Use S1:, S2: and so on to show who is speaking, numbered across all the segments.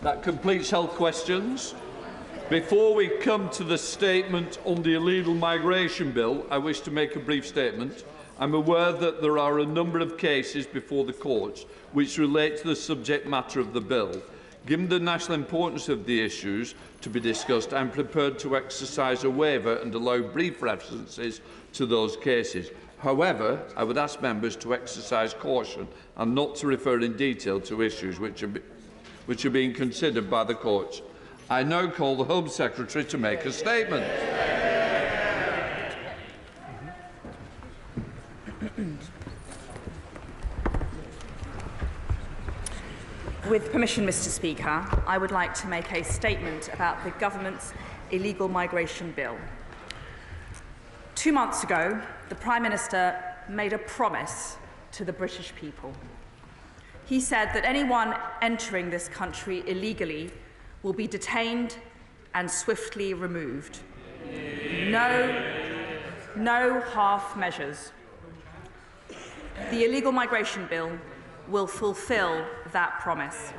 S1: That completes health questions. Before we come to the statement on the illegal migration bill, I wish to make a brief statement. I'm aware that there are a number of cases before the courts which relate to the subject matter of the bill. Given the national importance of the issues to be discussed, I am prepared to exercise a waiver and allow brief references to those cases. However, I would ask members to exercise caution and not to refer in detail to issues which are being considered by the courts. I now call the Home Secretary to make a statement.
S2: With permission, Mr. Speaker, I would like to make a statement about the government's illegal migration bill. 2 months ago, the Prime Minister made a promise to the British people. He said that anyone entering this country illegally will be detained and swiftly removed. No half measures. The illegal migration bill will fulfil that promise.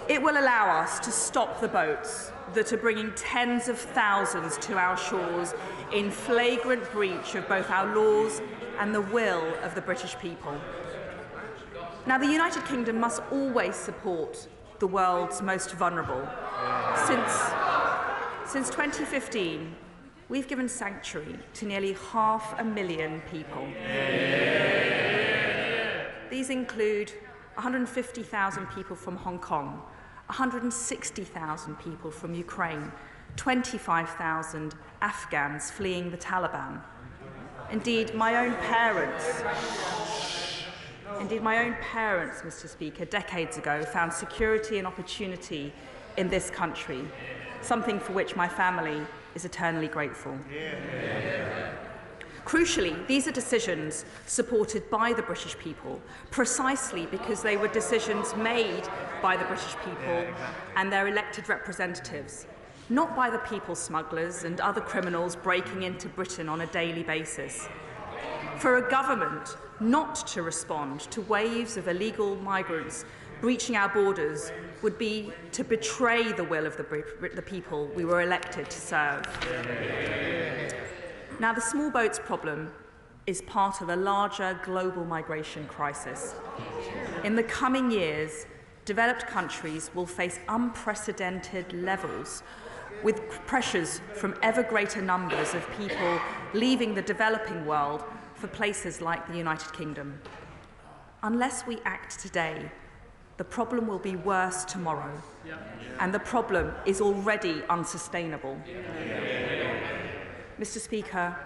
S2: It will allow us to stop the boats that are bringing tens of thousands to our shores in flagrant breach of both our laws and the will of the British people. Now, the United Kingdom must always support the world's most vulnerable. Since 2015, we've given sanctuary to nearly 500,000 people. These include 150,000 people from Hong Kong, 160,000 people from Ukraine, 25,000 Afghans fleeing the Taliban. Indeed, my own parents, Mr. Speaker, decades ago found security and opportunity in this country, something for which my family is eternally grateful. Crucially, these are decisions supported by the British people, precisely because they were decisions made by the British people and their elected representatives, not by the people smugglers and other criminals breaking into Britain on a daily basis. For a government not to respond to waves of illegal migrants breaching our borders would be to betray the will of the people we were elected to serve. Now, the small boats problem is part of a larger global migration crisis. In the coming years, developed countries will face unprecedented levels, with pressures from ever greater numbers of people leaving the developing world for places like the United Kingdom. Unless we act today, the problem will be worse tomorrow, and the problem is already unsustainable. Mr. Speaker,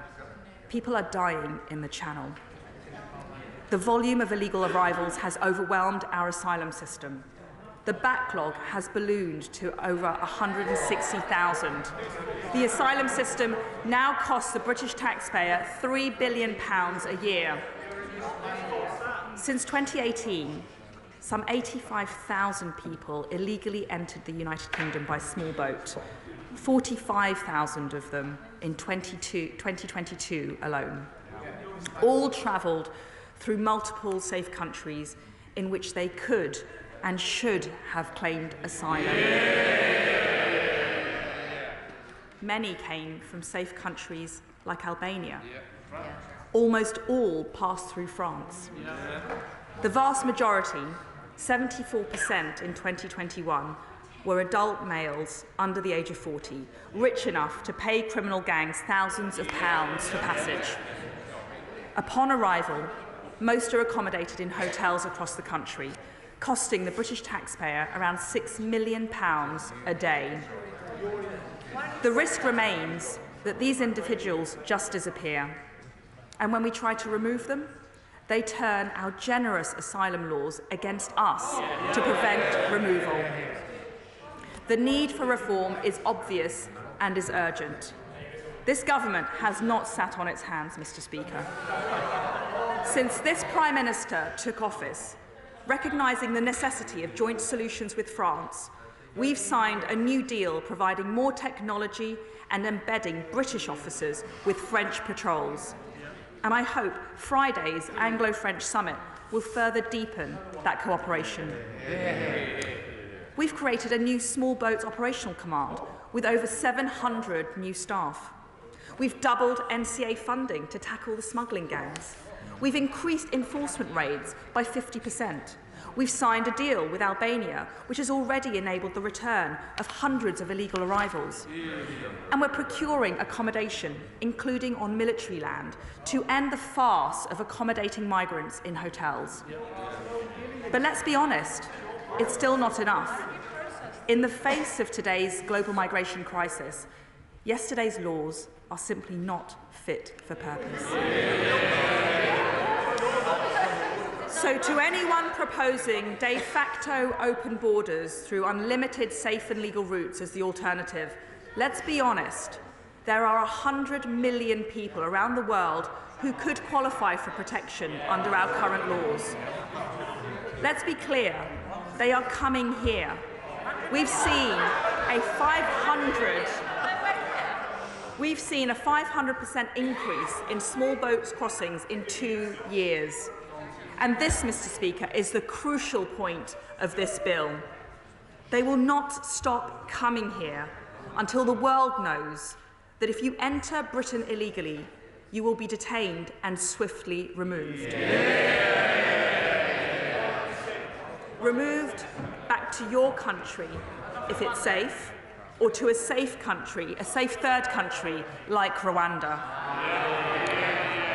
S2: people are dying in the Channel. The volume of illegal arrivals has overwhelmed our asylum system. The backlog has ballooned to over 160,000. The asylum system now costs the British taxpayer £3 billion a year. Since 2018, some 85,000 people illegally entered the United Kingdom by small boat, 45,000 of them in 2022 alone. All travelled through multiple safe countries in which they could and should have claimed asylum. Many came from safe countries like Albania. Almost all passed through France. The vast majority, 74% in 2021, were adult males under the age of 40, rich enough to pay criminal gangs thousands of pounds for passage. Upon arrival, most are accommodated in hotels across the country, costing the British taxpayer around £6 million a day. The risk remains that these individuals just disappear, and when we try to remove them, they turn our generous asylum laws against us to prevent removal. The need for reform is obvious and is urgent. This government has not sat on its hands, Mr. Speaker. Since this Prime Minister took office, recognising the necessity of joint solutions with France, we've signed a new deal providing more technology and embedding British officers with French patrols. And I hope Friday's Anglo-French summit will further deepen that cooperation. We've created a new small boats operational command with over 700 new staff. We've doubled NCA funding to tackle the smuggling gangs. We've increased enforcement raids by 50%. We've signed a deal with Albania, which has already enabled the return of hundreds of illegal arrivals. And we're procuring accommodation, including on military land, to end the farce of accommodating migrants in hotels. But let's be honest, it's still not enough. In the face of today's global migration crisis, yesterday's laws are simply not fit for purpose. So to anyone proposing de facto open borders through unlimited safe and legal routes as the alternative, let's be honest, there are 100 million people around the world who could qualify for protection under our current laws. Let's be clear, they are coming here. We've seen a 500% increase in small boats crossings in 2 years. And this, Mr. Speaker, is the crucial point of this bill. They will not stop coming here until the world knows that if you enter Britain illegally, you will be detained and swiftly removed. Removed back to your country if it's safe, or to a safe country, a safe third country like Rwanda.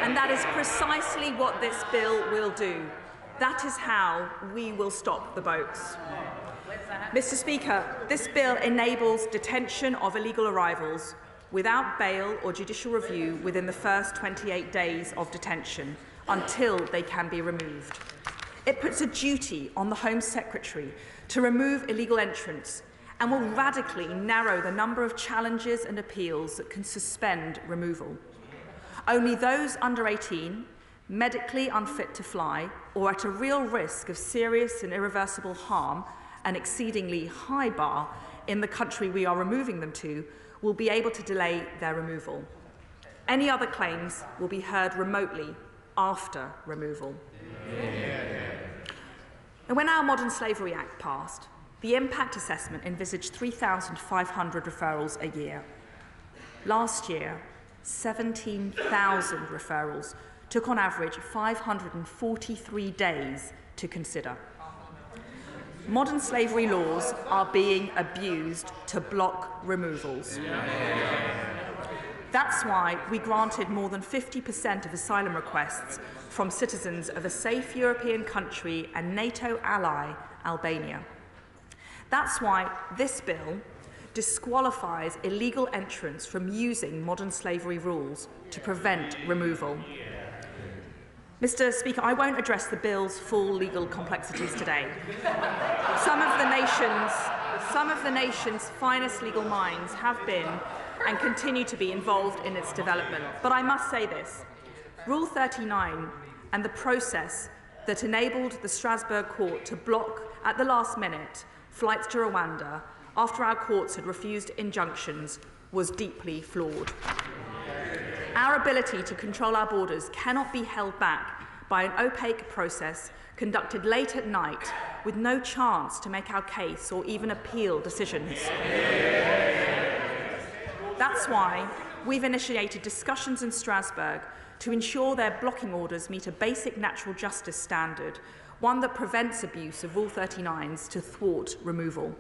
S2: And that is precisely what this bill will do. That is how we will stop the boats. Mr. Speaker, this bill enables detention of illegal arrivals without bail or judicial review within the first 28 days of detention until they can be removed. It puts a duty on the Home Secretary to remove illegal entrants and will radically narrow the number of challenges and appeals that can suspend removal. Only those under 18, medically unfit to fly, or at a real risk of serious and irreversible harm, an exceedingly high bar in the country we are removing them to, will be able to delay their removal. Any other claims will be heard remotely after removal. And when our Modern Slavery Act passed, the impact assessment envisaged 3,500 referrals a year. Last year, 17,000 referrals took on average 543 days to consider. Modern slavery laws are being abused to block removals. That's why we granted more than 50% of asylum requests from citizens of a safe European country and NATO ally, Albania. That's why this bill disqualifies illegal entrants from using modern slavery rules to prevent removal. Mr. Speaker, I won't address the bill's full legal complexities today. Some of the nation's finest legal minds have been and continue to be involved in its development. But I must say this. Rule 39 and the process that enabled the Strasbourg court to block at the last minute flights to Rwanda after our courts had refused injunctions was deeply flawed. Our ability to control our borders cannot be held back by an opaque process conducted late at night with no chance to make our case or even appeal decisions. That's why we've initiated discussions in Strasbourg to ensure their blocking orders meet a basic natural justice standard, one that prevents abuse of Rule 39s to thwart removal.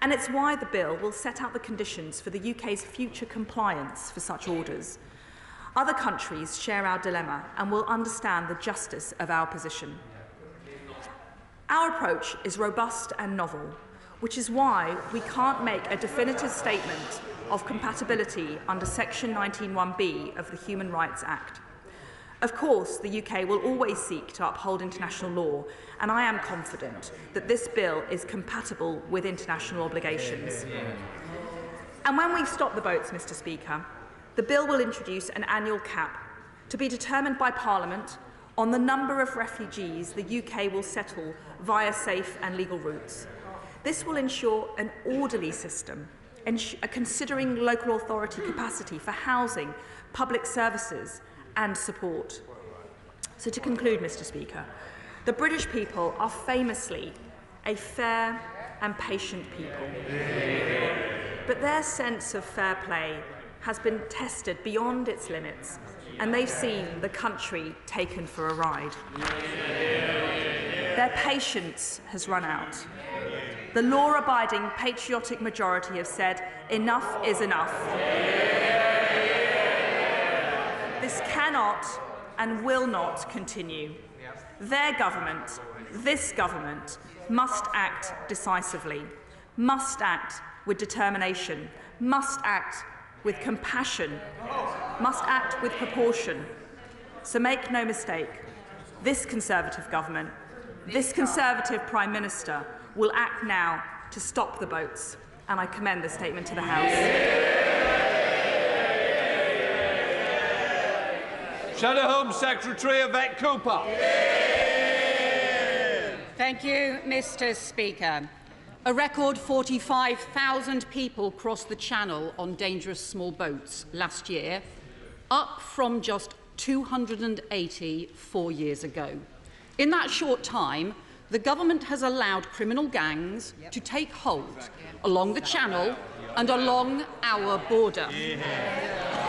S2: And it's why the bill will set out the conditions for the UK's future compliance for such orders. Other countries share our dilemma and will understand the justice of our position. Our approach is robust and novel, which is why we can't make a definitive statement of compatibility under Section 19(1)(b) of the Human Rights Act. Of course, the UK will always seek to uphold international law, and I am confident that this bill is compatible with international obligations. And when we stop the boats, Mr. Speaker, the bill will introduce an annual cap to be determined by Parliament on the number of refugees the UK will settle via safe and legal routes. This will ensure an orderly system, considering local authority capacity for housing, public services and support. So to conclude, Mr. Speaker, The British people are famously a fair and patient people. But their sense of fair play has been tested beyond its limits, and they've seen the country taken for a ride. Their patience has run out. The law-abiding, patriotic majority have said, enough is enough. This cannot and will not continue. Their government, this government, must act decisively, must act with determination, must act with compassion, must act with proportion. So make no mistake, this Conservative government, this Conservative Prime Minister will act now to stop the boats, and I commend the statement to the House.
S1: Shadow Home Secretary Yvette Cooper.
S3: Thank you, Mr. Speaker. A record 45,000 people crossed the Channel on dangerous small boats last year, up from just 280 4 years ago. In that short time, the government has allowed criminal gangs to take hold along the Channel and along our border.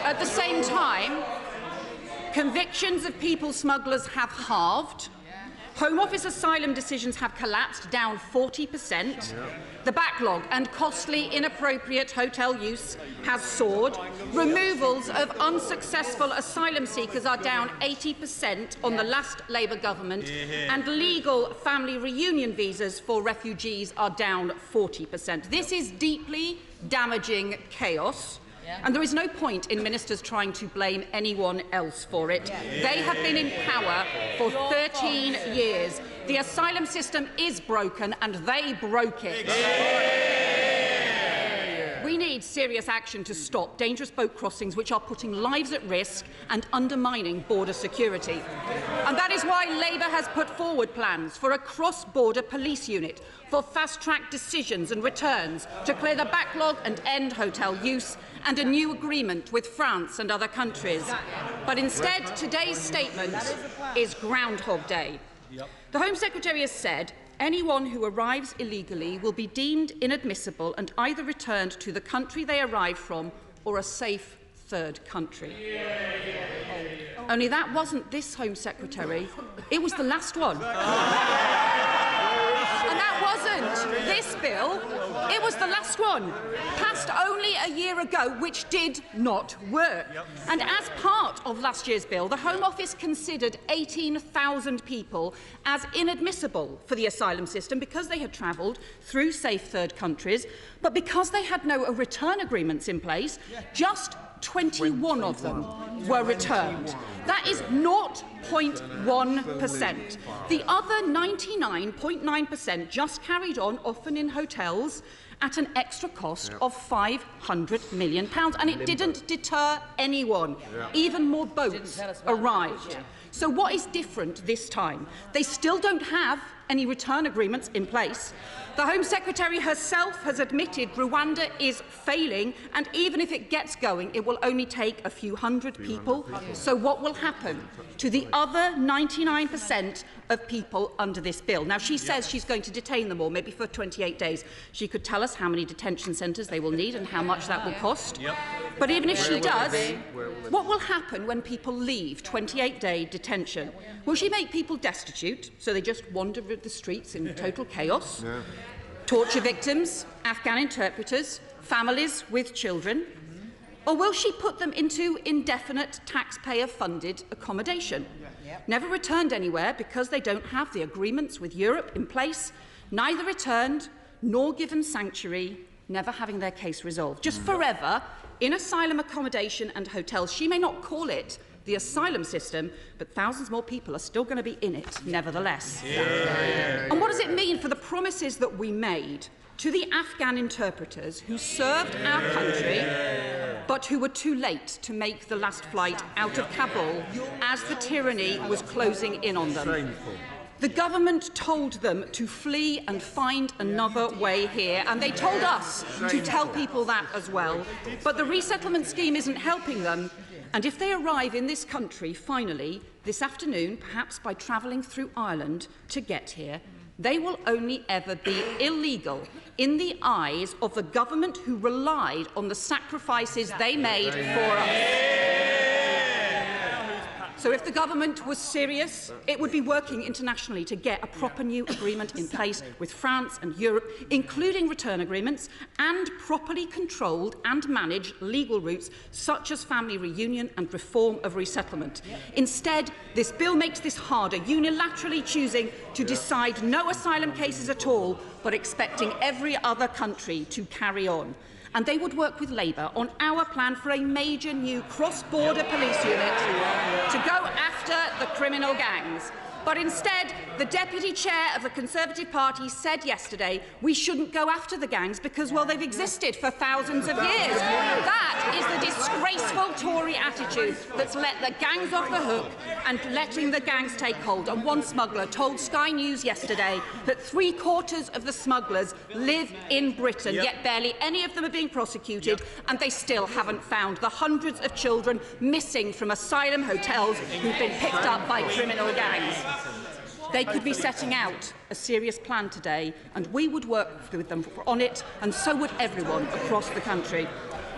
S3: At the same time, convictions of people smugglers have halved. Home Office asylum decisions have collapsed, down 40%. The backlog and costly, inappropriate hotel use has soared. Removals of unsuccessful asylum seekers are down 80% on the last Labour government, and legal family reunion visas for refugees are down 40%. This is deeply damaging chaos. And there is no point in ministers trying to blame anyone else for it. They have been in power for 13 years. The asylum system is broken, and they broke it. We need serious action to stop dangerous boat crossings which are putting lives at risk and undermining border security. And that is why Labour has put forward plans for a cross-border police unit for fast-track decisions and returns to clear the backlog and end hotel use, and a new agreement with France and other countries. But instead, today's statement is Groundhog Day. The Home Secretary has said anyone who arrives illegally will be deemed inadmissible and either returned to the country they arrived from or a safe third country. Only that wasn't this Home Secretary, it was the last one. And that wasn't this bill, it was the last one, passed only a year ago, which did not work. And as part of last year's bill, the Home Office considered 18,000 people as inadmissible for the asylum system because they had travelled through safe third countries, but because they had no return agreements in place, just 21 of them were returned. That is 0.1%. The other 99.9% just carried on, often in hotels, at an extra cost of £500 million. And it didn't deter anyone. Even more boats arrived. So what is different this time? They still don't have any return agreements in place. The Home Secretary herself has admitted Rwanda is failing, and even if it gets going, it will only take a few hundred people. So what will happen to the other 99% of people under this bill? Now, she says she's going to detain them all, maybe for 28 days. She could tell us how many detention centres they will need and how much that will cost. But even if she does, what will happen when people leave 28-day detention? Will she make people destitute, so they just wander the streets in total chaos? Torture victims, Afghan interpreters, families with children? Or will she put them into indefinite taxpayer-funded accommodation? Never returned anywhere because they don't have the agreements with Europe in place, neither returned nor given sanctuary, never having their case resolved. Just forever in asylum accommodation and hotels. She may not call it the asylum system, but thousands more people are still going to be in it, nevertheless. And what does it mean for the promises that we made to the Afghan interpreters who served our country, but who were too late to make the last flight out of Kabul as the tyranny was closing in on them? Shameful. The government told them to flee and find another way here, and they told us to tell people that as well. But the resettlement scheme isn't helping them, And if they arrive in this country, finally, this afternoon, perhaps by travelling through Ireland to get here, they will only ever be illegal in the eyes of the government who relied on the sacrifices they made for us. So if the government was serious, it would be working internationally to get a proper new agreement in place with France and Europe, including return agreements, and properly controlled and managed legal routes such as family reunion and reform of resettlement. Instead, this bill makes this harder, unilaterally choosing to decide no asylum cases at all, but expecting every other country to carry on. And they would work with Labour on our plan for a major new cross-border police unit to go after the criminal gangs. But instead, the Deputy Chair of the Conservative Party said yesterday we shouldn't go after the gangs because, well, they've existed for thousands of years. That is the disgraceful Tory attitude that's let the gangs off the hook and letting the gangs take hold. And one smuggler told Sky News yesterday that 3/4 of the smugglers live in Britain, yet barely any of them are being prosecuted, and they still haven't found the hundreds of children missing from asylum hotels who've been picked up by criminal gangs. They could be setting out a serious plan today, and we would work with them on it, and so would everyone across the country.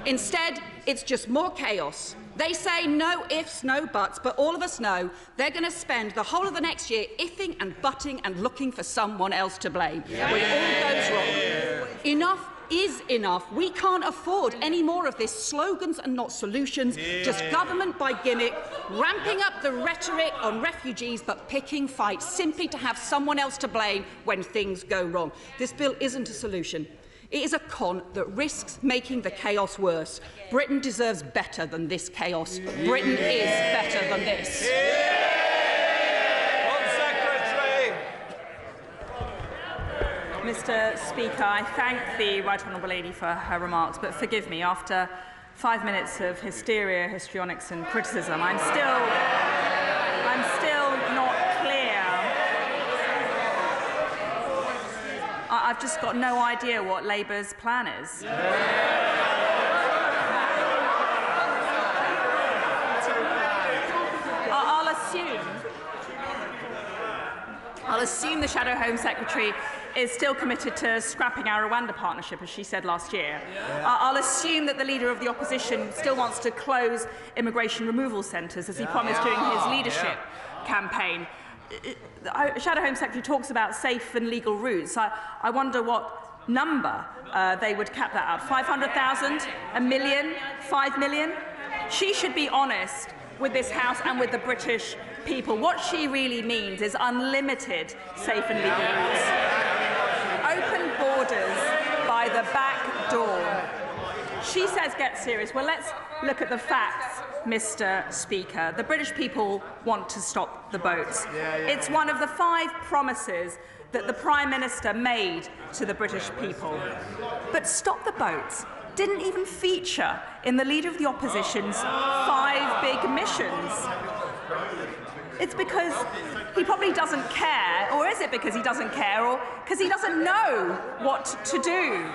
S3: Instead, it's just more chaos. They say no ifs, no buts, but all of us know they're going to spend the whole of the next year iffing and butting and looking for someone else to blame when it all goes wrong. Enough is enough. We can't afford any more of this slogans and not solutions, just government by gimmick, ramping up the rhetoric on refugees but picking fights simply to have someone else to blame when things go wrong. This bill isn't a solution. It is a con that risks making the chaos worse. Britain deserves better than this chaos. Britain is better than this.
S2: Mr. Speaker, I thank the Right Honourable Lady for her remarks, but forgive me, after 5 minutes of hysteria, histrionics and criticism, I'm still not clear. I've just got no idea what Labour's plan is. I'll assume the Shadow Home Secretary is still committed to scrapping our Rwanda partnership, as she said last year. I'll assume that the Leader of the Opposition still wants to close immigration removal centres, as he promised during his leadership campaign. The Shadow Home Secretary talks about safe and legal routes. I wonder what number they would cap that at. 500,000? 1 million? 5 million? She should be honest with this House and with the British people. What she really means is unlimited safe and legal routes. Open borders by the back door. She says get serious. Well, let's look at the facts, Mr. Speaker. The British people want to stop the boats. It's one of the 5 promises that the Prime Minister made to the British people. But stop the boats didn't even feature in the Leader of the Opposition's 5 big missions. It's because he probably doesn't care, or is it because he doesn't care, or because he doesn't know what to do?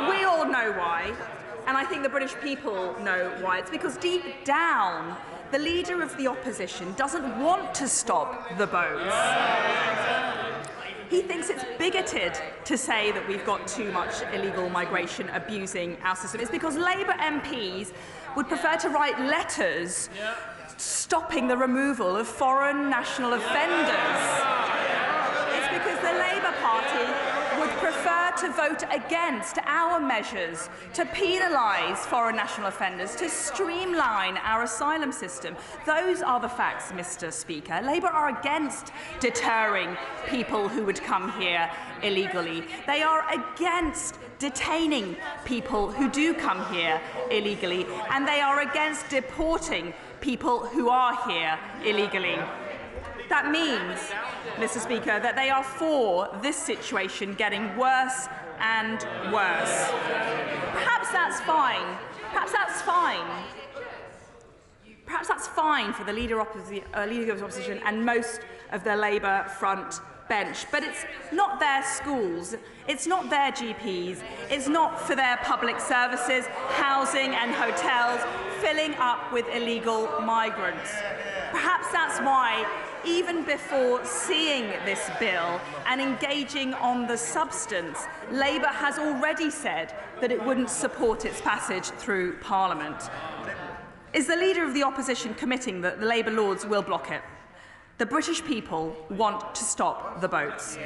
S2: We all know why, and I think the British people know why. It's because deep down, the Leader of the Opposition doesn't want to stop the boats. He thinks it's bigoted to say that we've got too much illegal migration abusing our system. It's because Labour MPs would prefer to write letters stopping the removal of foreign national offenders. It's because the Labour Party would prefer to vote against our measures to penalise foreign national offenders, to streamline our asylum system. Those are the facts, Mr. Speaker. Labour are against deterring people who would come here illegally. They are against detaining people who do come here illegally, and they are against deporting people who are here illegally. That means, Mr. Speaker, that they are for this situation getting worse and worse. Perhaps that's fine. Perhaps that's fine. Perhaps that's fine for the Leader of the Opposition and most of the Labour front bench, but it's not their schools, it's not their GPs, it's not for their public services, housing and hotels filling up with illegal migrants. Perhaps that's why, even before seeing this bill and engaging on the substance, Labour has already said that it wouldn't support its passage through Parliament. Is the Leader of the Opposition committing that the Labour Lords will block it? The British people want to stop the boats.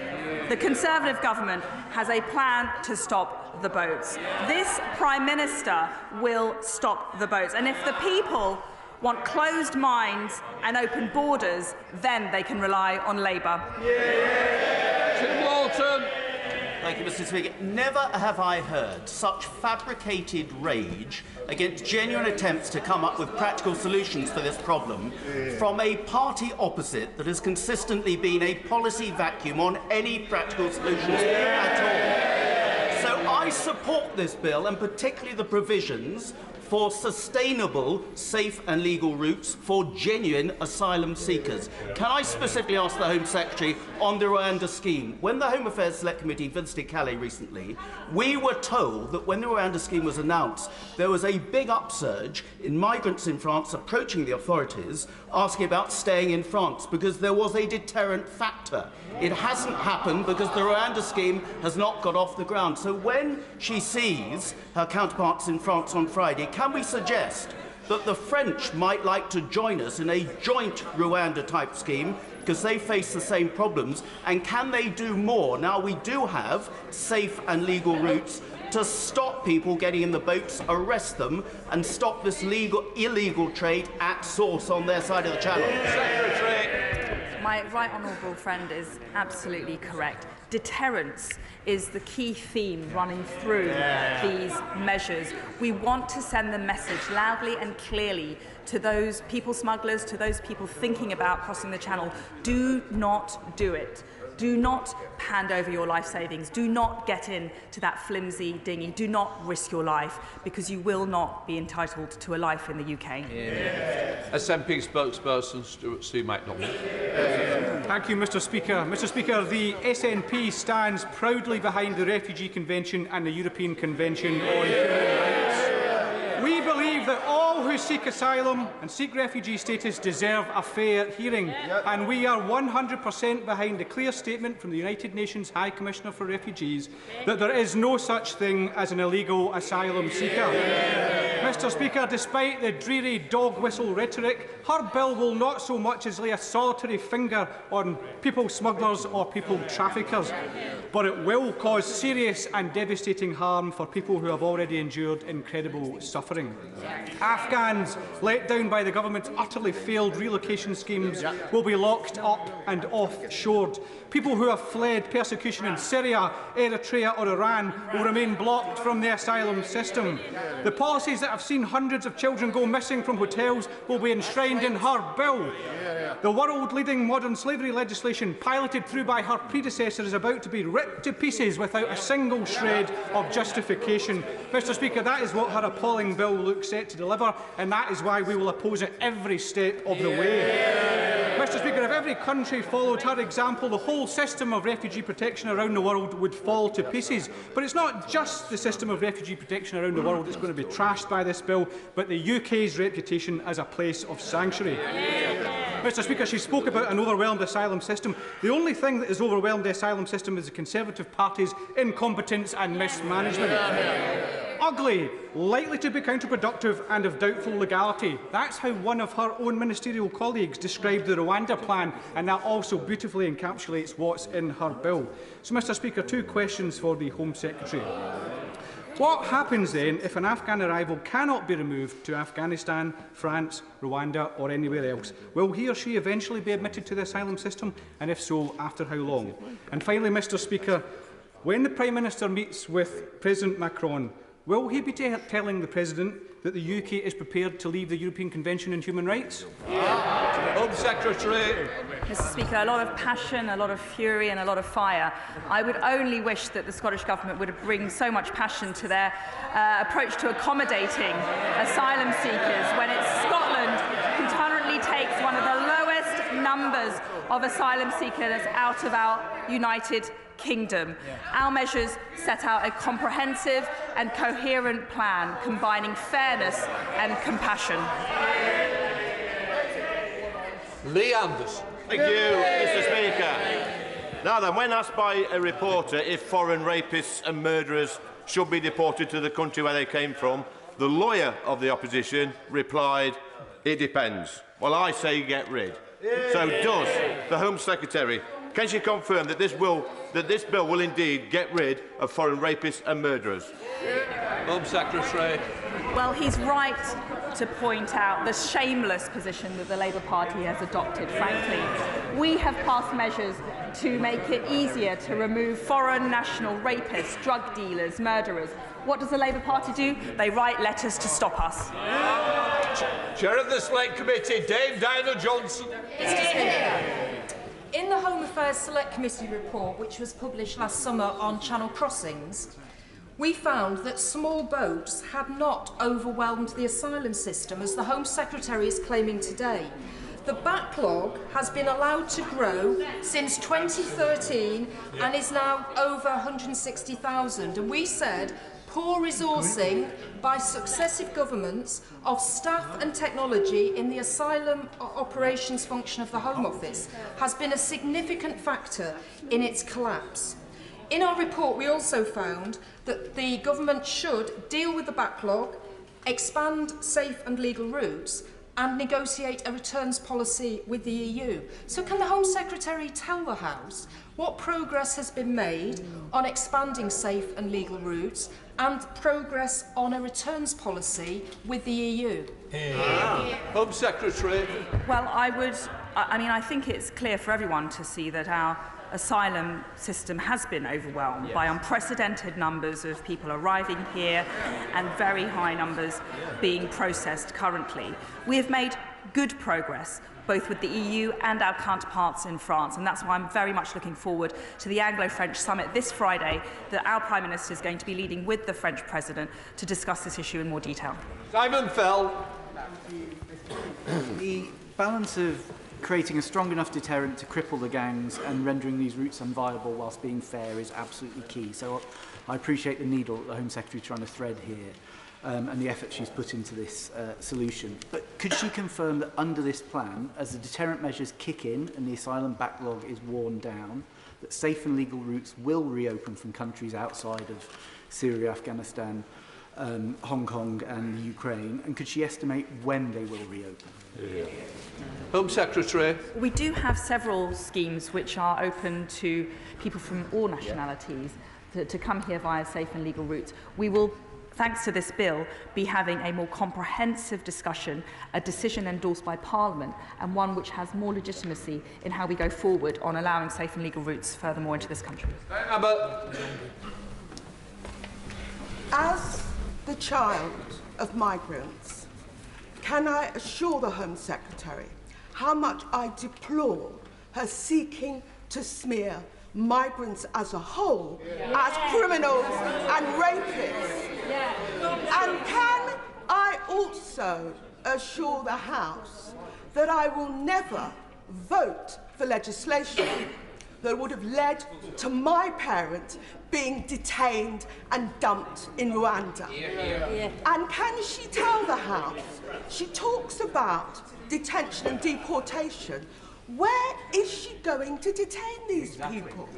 S2: The Conservative government has a plan to stop the boats. This Prime Minister will stop the boats. And if the people want closed minds and open borders, then they can rely on Labour.
S1: Tim Walton.
S4: Thank you, Mr. Speaker. Never have I heard such fabricated rage against genuine attempts to come up with practical solutions for this problem from a party opposite that has consistently been a policy vacuum on any practical solutions at all. So I support this bill, and particularly the provisions for sustainable, safe and legal routes for genuine asylum seekers. Can I specifically ask the Home Secretary on the Rwanda scheme? When the Home Affairs Select Committee visited Calais recently, we were told that when the Rwanda scheme was announced, there was a big upsurge in migrants in France approaching the authorities, asking about staying in France because there was a deterrent factor. It hasn't happened because the Rwanda scheme has not got off the ground. So when she sees her counterparts in France on Friday, can we suggest that the French might like to join us in a joint Rwanda-type scheme because they face the same problems? And can they do more? Now, we do have safe and legal routes to stop people getting in the boats, arrest them, and stop this illegal trade at source on their side of the channel.
S1: Secretary.
S2: My right honourable friend is absolutely correct. Deterrence is the key theme running through these measures. We want to send the message loudly and clearly to those people smugglers, to those people thinking about crossing the channel. Do not do it. Do not hand over your life savings. Do not get into that flimsy dinghy. Do not risk your life, because you will not be entitled to a life in the UK.
S1: SNP spokesperson Stuart C. MacDonald.
S5: Thank you, Mr. Speaker. Mr. Speaker, the SNP stands proudly behind the Refugee Convention and the European Convention on Human Rights. We believe that all who seek asylum and seek refugee status deserve a fair hearing, and we are 100% behind the clear statement from the United Nations High Commissioner for Refugees that there is no such thing as an illegal asylum seeker. Mr. Speaker, despite the dreary dog whistle rhetoric, her bill will not so much as lay a solitary finger on people smugglers or people traffickers, but it will cause serious and devastating harm for people who have already endured incredible suffering. Afghans let down by the government's utterly failed relocation schemes will be locked up and offshored. People who have fled persecution in Syria, Eritrea or Iran will remain blocked from the asylum system. The policies that have seen hundreds of children go missing from hotels will be enshrined in her bill. The world-leading modern slavery legislation piloted through by her predecessor is about to be ripped to pieces without a single shred of justification. Mr. Speaker, that is what her appalling bill looks set to deliver, and that is why we will oppose it every step of the way. Mr. Speaker, if every country followed her example, the whole system of refugee protection around the world would fall to pieces. But it's not just the system of refugee protection around the world that's going to be trashed by this bill, but the UK's reputation as a place of sanctuary. Mr. Speaker, she spoke about an overwhelmed asylum system. The only thing that has overwhelmed the asylum system is the Conservative Party's incompetence and mismanagement. Ugly, likely to be counterproductive and of doubtful legality. That's how one of her own ministerial colleagues described the Rwanda plan, and that also beautifully encapsulates what's in her bill. So, Mr. Speaker, two questions for the Home Secretary. What happens then if an Afghan arrival cannot be removed to Afghanistan, France, Rwanda or anywhere else? Will he or she eventually be admitted to the asylum system, and if so, after how long? And finally, Mr. Speaker, when the Prime Minister meets with President Macron, will he be telling the President that the UK is prepared to leave the European Convention on Human Rights?
S1: Home Secretary.
S2: Mr. Speaker, a lot of passion, a lot of fury and a lot of fire. I would only wish that the Scottish Government would bring so much passion to their approach to accommodating asylum seekers when it's Scotland who currently takes one of the lowest numbers of asylum seekers out of our United Kingdom. Our measures set out a comprehensive and coherent plan combining fairness and compassion.
S1: Lee Anderson.
S6: Thank you, Mr. Speaker. Now then, when asked by a reporter if foreign rapists and murderers should be deported to the country where they came from, the lawyer of the opposition replied, "It depends." Well, I say get rid. So does the Home Secretary. Can she confirm that this bill will indeed get rid of foreign rapists and murderers?
S1: Home Secretary.
S2: Well, he's right to point out the shameless position that the Labour Party has adopted, frankly. We have passed measures to make it easier to remove foreign national rapists, drug dealers, murderers. What does the Labour Party do? They write letters to stop us.
S1: Chair of the Select Committee, Dame Diana Johnson.
S7: In the Home Affairs Select Committee report, which was published last summer on Channel Crossings, we found that small boats had not overwhelmed the asylum system, as the Home Secretary is claiming today. The backlog has been allowed to grow since 2013 and is now over 160,000. And we said poor resourcing by successive governments of staff and technology in the asylum operations function of the Home Office has been a significant factor in its collapse. In our report, we also found that the government should deal with the backlog, expand safe and legal routes, and negotiate a returns policy with the EU. So can the Home Secretary tell the House what progress has been made on expanding safe and legal routes and progress on a returns policy with the EU?
S1: Home Secretary.
S2: Well, I think it's clear for everyone to see that our asylum system has been overwhelmed by unprecedented numbers of people arriving here and very high numbers being processed currently. We have made good progress both with the EU and our counterparts in France, and that's why I'm very much looking forward to the Anglo-French summit this Friday that our Prime Minister is going to be leading with the French President to discuss this issue in more detail.
S1: Simon Fell.
S8: The balance of creating a strong enough deterrent to cripple the gangs and rendering these routes unviable whilst being fair is absolutely key. So I appreciate the needle that the Home Secretary is trying to thread here and the effort she's put into this solution. But could she confirm that under this plan, as the deterrent measures kick in and the asylum backlog is worn down, that safe and legal routes will reopen from countries outside of Syria, Afghanistan, Hong Kong and Ukraine, and could she estimate when they will reopen?
S1: Home Secretary.
S2: We do have several schemes which are open to people from all nationalities to come here via safe and legal routes. We will, thanks to this bill, be having a more comprehensive discussion, a decision endorsed by Parliament, and one which has more legitimacy in how we go forward on allowing safe and legal routes furthermore into this country.
S9: As the child of migrants, can I assure the Home Secretary how much I deplore her seeking to smear migrants as a whole as criminals and rapists? And can I also assure the House that I will never vote for legislation that would have led to my parents being detained and dumped in Rwanda? And can she tell the House, she talks about detention and deportation, where is she going to detain these people?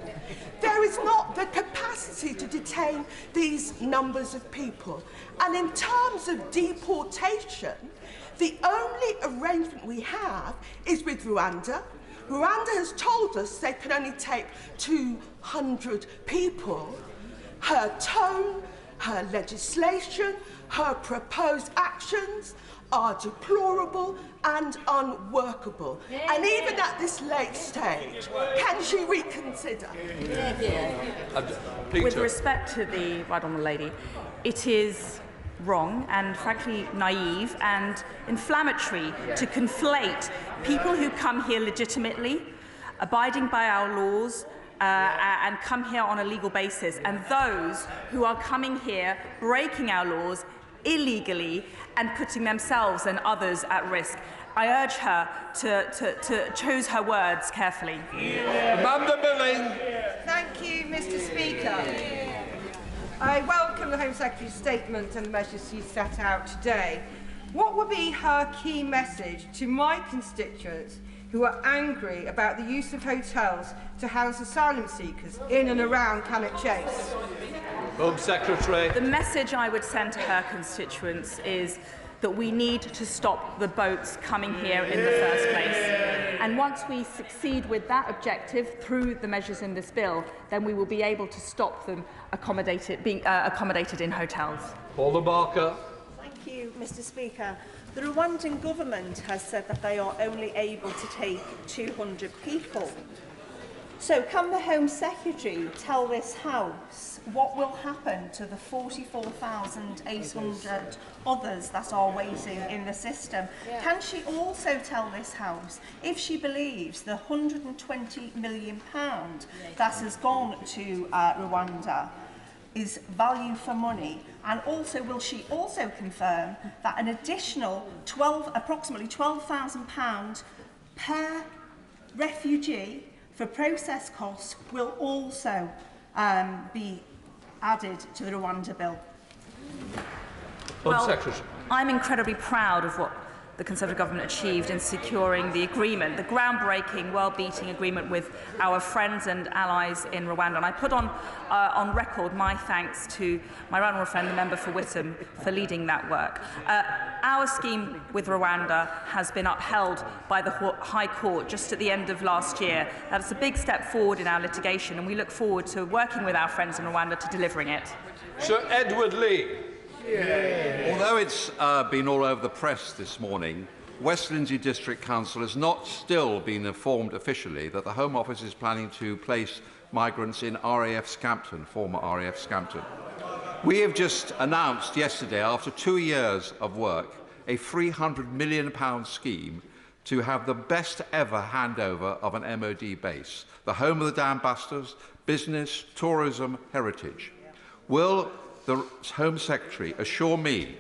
S9: There is not the capacity to detain these numbers of people. And in terms of deportation, the only arrangement we have is with Rwanda. Rwanda has told us they can only take 200 people. Her tone, her legislation, her proposed actions are deplorable and unworkable. And even at this late stage, can she reconsider?
S2: With respect to the right honourable lady, it is wrong and frankly naive and inflammatory to conflate people who come here legitimately, abiding by our laws, and come here on a legal basis, and those who are coming here breaking our laws illegally and putting themselves and others at risk. I urge her to choose her words carefully.
S1: Amanda Billing.
S10: Thank you, Mr. Speaker. I welcome the Home Secretary's statement and the measures she's set out today. What would be her key message to my constituents who are angry about the use of hotels to house asylum seekers in and around Cannock Chase?
S1: Home Secretary.
S2: The message I would send to her constituents is that we need to stop the boats coming here in the first place. And once we succeed with that objective through the measures in this bill, then we will be able to stop them being accommodated in hotels.
S1: Paula Barker.
S11: Thank you, Mr. Speaker. The Rwandan government has said that they are only able to take 200 people. So can the Home Secretary tell this House what will happen to the 44,800 others that are waiting in the system? Can she also tell this House if she believes the £120 million that has gone to Rwanda is value for money? And also, will she also confirm that an additional approximately £12,000 per refugee for process costs will also be added to the Rwanda bill?
S2: Well, I'm incredibly proud of what the Conservative government achieved in securing the agreement, the groundbreaking, world-beating agreement with our friends and allies in Rwanda. And I put on record my thanks to my right honourable friend, the member for Witham, for leading that work. Our scheme with Rwanda has been upheld by the High Court just at the end of last year. That's a big step forward in our litigation, and we look forward to working with our friends in Rwanda to delivering it.
S1: Sir Edward Lee.
S12: Although it's been all over the press this morning, West Lindsey District Council has not still been informed officially that the Home Office is planning to place migrants in RAF Scampton, former RAF Scampton. We have just announced yesterday, after 2 years of work, a £300 million scheme to have the best ever handover of an MOD base, the home of the Dam Busters, business, tourism, heritage. Will the Home Secretary assure me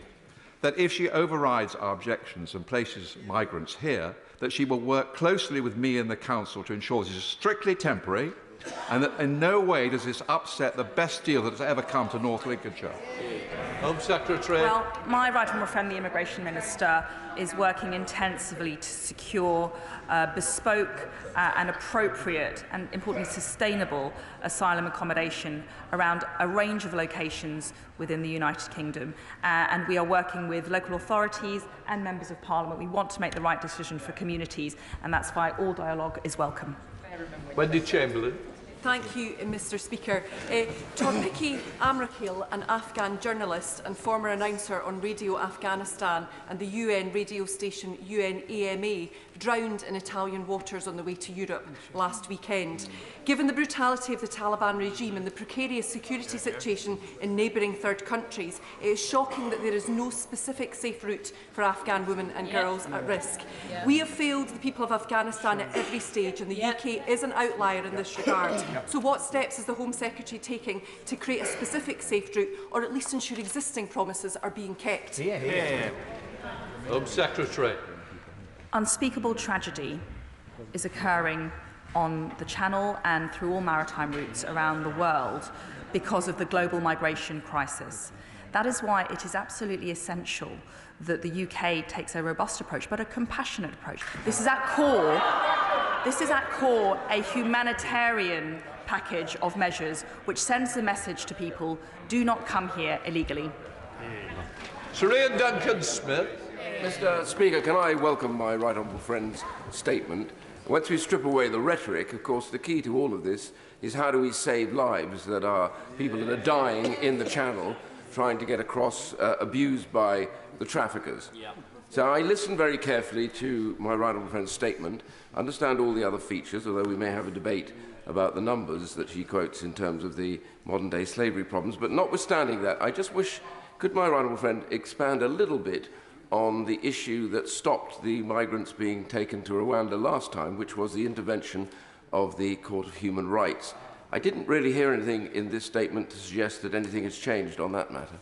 S12: that if she overrides our objections and places migrants here, that she will work closely with me and the Council to ensure this is strictly temporary and that in no way does this upset the best deal that has ever come to North Lincolnshire?
S1: Home Secretary.
S2: Well, my right honourable friend, the Immigration Minister, is working intensively to secure bespoke and appropriate and, importantly, sustainable asylum accommodation around a range of locations within the United Kingdom. And we are working with local authorities and members of Parliament. We want to make the right decision for communities, and that's why all dialogue is welcome.
S1: Wendy Chamberlain.
S13: Thank you, Mr. Speaker. Torpiki Amrakil, an Afghan journalist and former announcer on Radio Afghanistan and the UN radio station UNAMA, drowned in Italian waters on the way to Europe last weekend. Given the brutality of the Taliban regime and the precarious security situation in neighbouring third countries, it is shocking that there is no specific safe route for Afghan women and girls at risk. We have failed the people of Afghanistan at every stage, and the UK is an outlier in this regard. So what steps is the Home Secretary taking to create a specific safe route, or at least ensure existing promises are being kept?
S1: Home Secretary.
S2: Unspeakable tragedy is occurring on the Channel and through all maritime routes around the world because of the global migration crisis. That is why it is absolutely essential that the UK takes a robust approach, but a compassionate approach. This is at core a humanitarian package of measures which sends the message to people: do not come here illegally.
S1: Sir Ian Duncan-Smith.
S14: Mr. Speaker, can I welcome my right honourable friend's statement? Once we strip away the rhetoric, of course, the key to all of this is how do we save lives that are people that are dying in the Channel trying to get across, abused by the traffickers. So I listened very carefully to my right honourable friend's statement, understand all the other features, although we may have a debate about the numbers that she quotes in terms of the modern-day slavery problems. But notwithstanding that, I just wish, could my right honourable friend expand a little bit on the issue that stopped the migrants being taken to Rwanda last time, which was the intervention of the Court of Human Rights. I didn't really hear anything in this statement to suggest that anything has changed on that matter.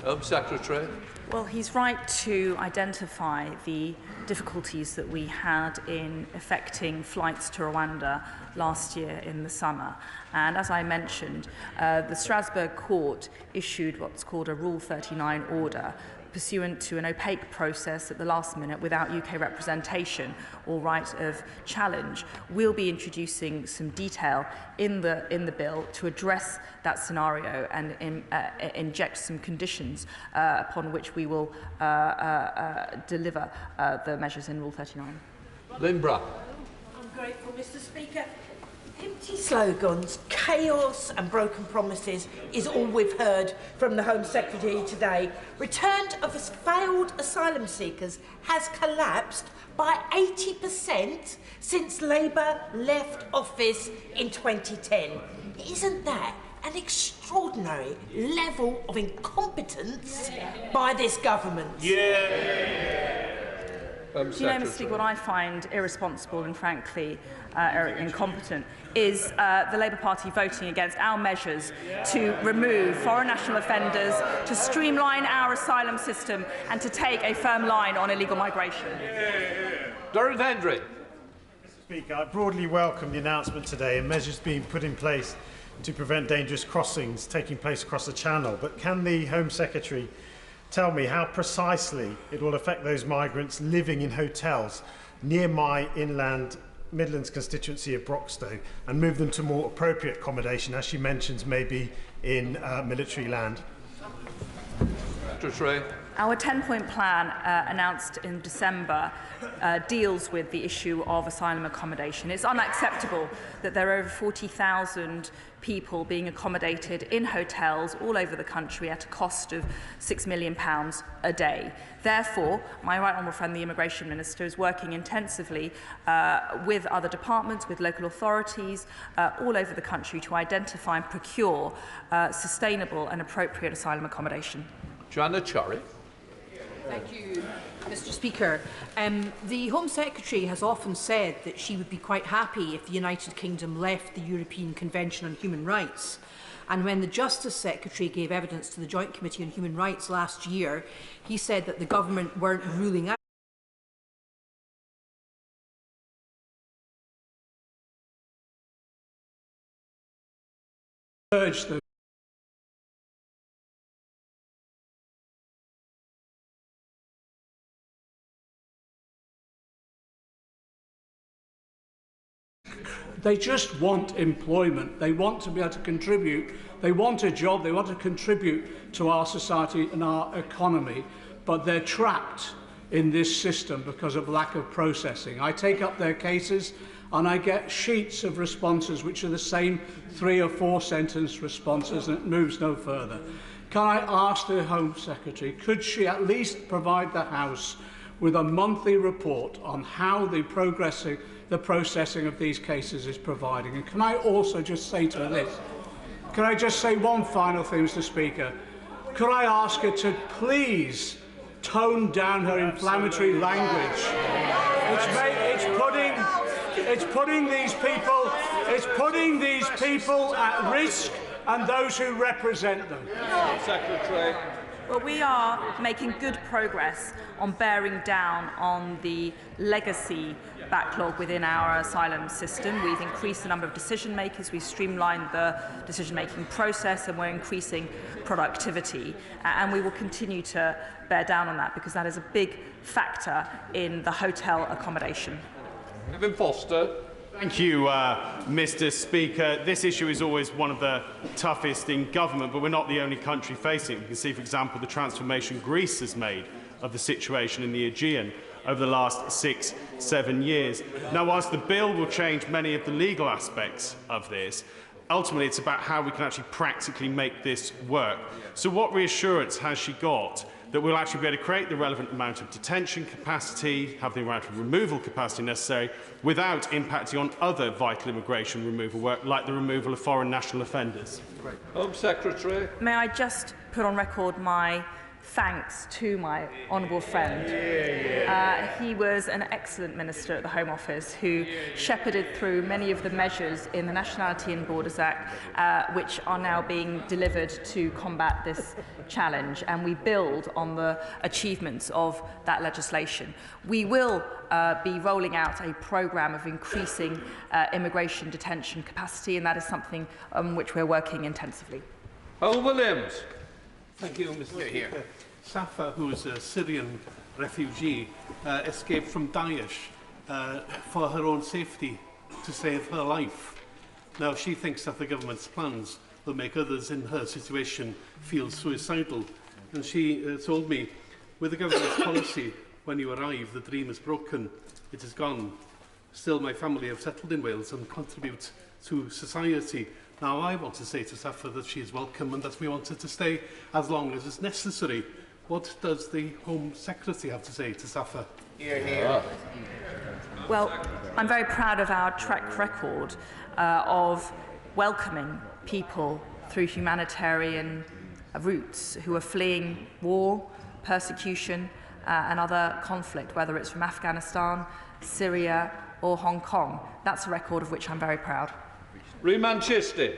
S1: Home Secretary.
S2: Well, he's right to identify the difficulties that we had in effecting flights to Rwanda last year in the summer. And as I mentioned, the Strasbourg court issued what's called a Rule 39 order, pursuant to an opaque process at the last minute without UK representation or right of challenge. We'll be introducing some detail in the bill to address that scenario and inject some conditions upon which we will deliver the measures in Rule 39.
S1: Limbra.
S15: I'm grateful, Mr. Speaker. Empty slogans, chaos and broken promises is all we've heard from the Home Secretary today. Return of failed asylum seekers has collapsed by 80% since Labour left office in 2010. Isn't that an extraordinary level of incompetence by this government?
S2: Mr. Speaker, what I find irresponsible and frankly incompetent is the Labour Party voting against our measures to remove foreign national offenders, to streamline our asylum system and to take a firm line on illegal migration.
S1: Durham Hendry.
S16: Mr. Speaker, I broadly welcome the announcement today and measures being put in place to prevent dangerous crossings taking place across the Channel. But can the Home Secretary tell me how precisely it will affect those migrants living in hotels near my inland Midlands constituency of Broxtowe and move them to more appropriate accommodation, as she mentions, maybe in military land?
S2: Our 10-point plan announced in December deals with the issue of asylum accommodation. It's unacceptable that there are over 40,000 people being accommodated in hotels all over the country at a cost of £6 million a day. Therefore, my right honourable friend, the Immigration Minister, is working intensively with other departments, with local authorities all over the country to identify and procure sustainable and appropriate asylum accommodation.
S1: Joanna Chorry.
S7: Thank you, Mr. Speaker. The Home Secretary has often said that she would be quite happy if the United Kingdom left the European Convention on Human Rights. And when the Justice Secretary gave evidence to the Joint Committee on Human Rights last year, he said that the government weren't ruling out
S5: urge them. They just want employment. They want to be able to contribute. They want a job. They want to contribute to our society and our economy. But they're trapped in this system because of lack of processing. I take up their cases and I get sheets of responses which are the same 3 or 4 sentence responses, and it moves no further. Can I ask the Home Secretary, could she at least provide the House with a monthly report on how the processing of these cases is providing? And can I also just say to her this? Can I just say one final thing, Mr. Speaker? Could I ask her to please tone down her inflammatory language? It's putting these people at risk and those who represent them.
S1: Secretary.
S2: Well, we are making good progress on bearing down on the legacy backlog within our asylum system. We've increased the number of decision makers, we've streamlined the decision-making process, and we're increasing productivity. And we will continue to bear down on that because that is a big factor in the hotel accommodation.
S1: Kevin Foster.
S16: Thank you, Mr. Speaker. This issue is always one of the toughest in government, but we're not the only country facing it. You can see, for example, the transformation Greece has made of the situation in the Aegean over the last 6-7 years. Now, whilst the bill will change many of the legal aspects of this, ultimately it's about how we can actually practically make this work. So what reassurance has she got that we'll actually be able to create the relevant amount of detention capacity, have the amount of removal capacity necessary, without impacting on other vital immigration removal work, like the removal of foreign national offenders?
S1: Home Secretary.
S2: May I just put on record my thanks to my honourable friend. He was an excellent minister at the Home Office who shepherded through many of the measures in the Nationality and Borders Act which are now being delivered to combat this challenge, and we build on the achievements of that legislation. We will be rolling out a programme of increasing immigration detention capacity, and that is something on which we're working intensively.
S1: Earl Williams.
S17: Thank you, Mr. Speaker. Safa, who is a Syrian refugee, escaped from Daesh for her own safety, to save her life. Now, she thinks that the government's plans will make others in her situation feel suicidal. And she told me, with the government's policy, when you arrive, the dream is broken, it is gone. Still, my family have settled in Wales and contribute to society. Now, I want to say to Safa that she is welcome and that we want her to stay as long as is necessary. What does the Home Secretary have to say to Safa?
S2: Well, I'm very proud of our track record of welcoming people through humanitarian routes who are fleeing war, persecution and other conflict, whether it's from Afghanistan, Syria or Hong Kong. That's a record of which I'm very proud.
S1: Manchester.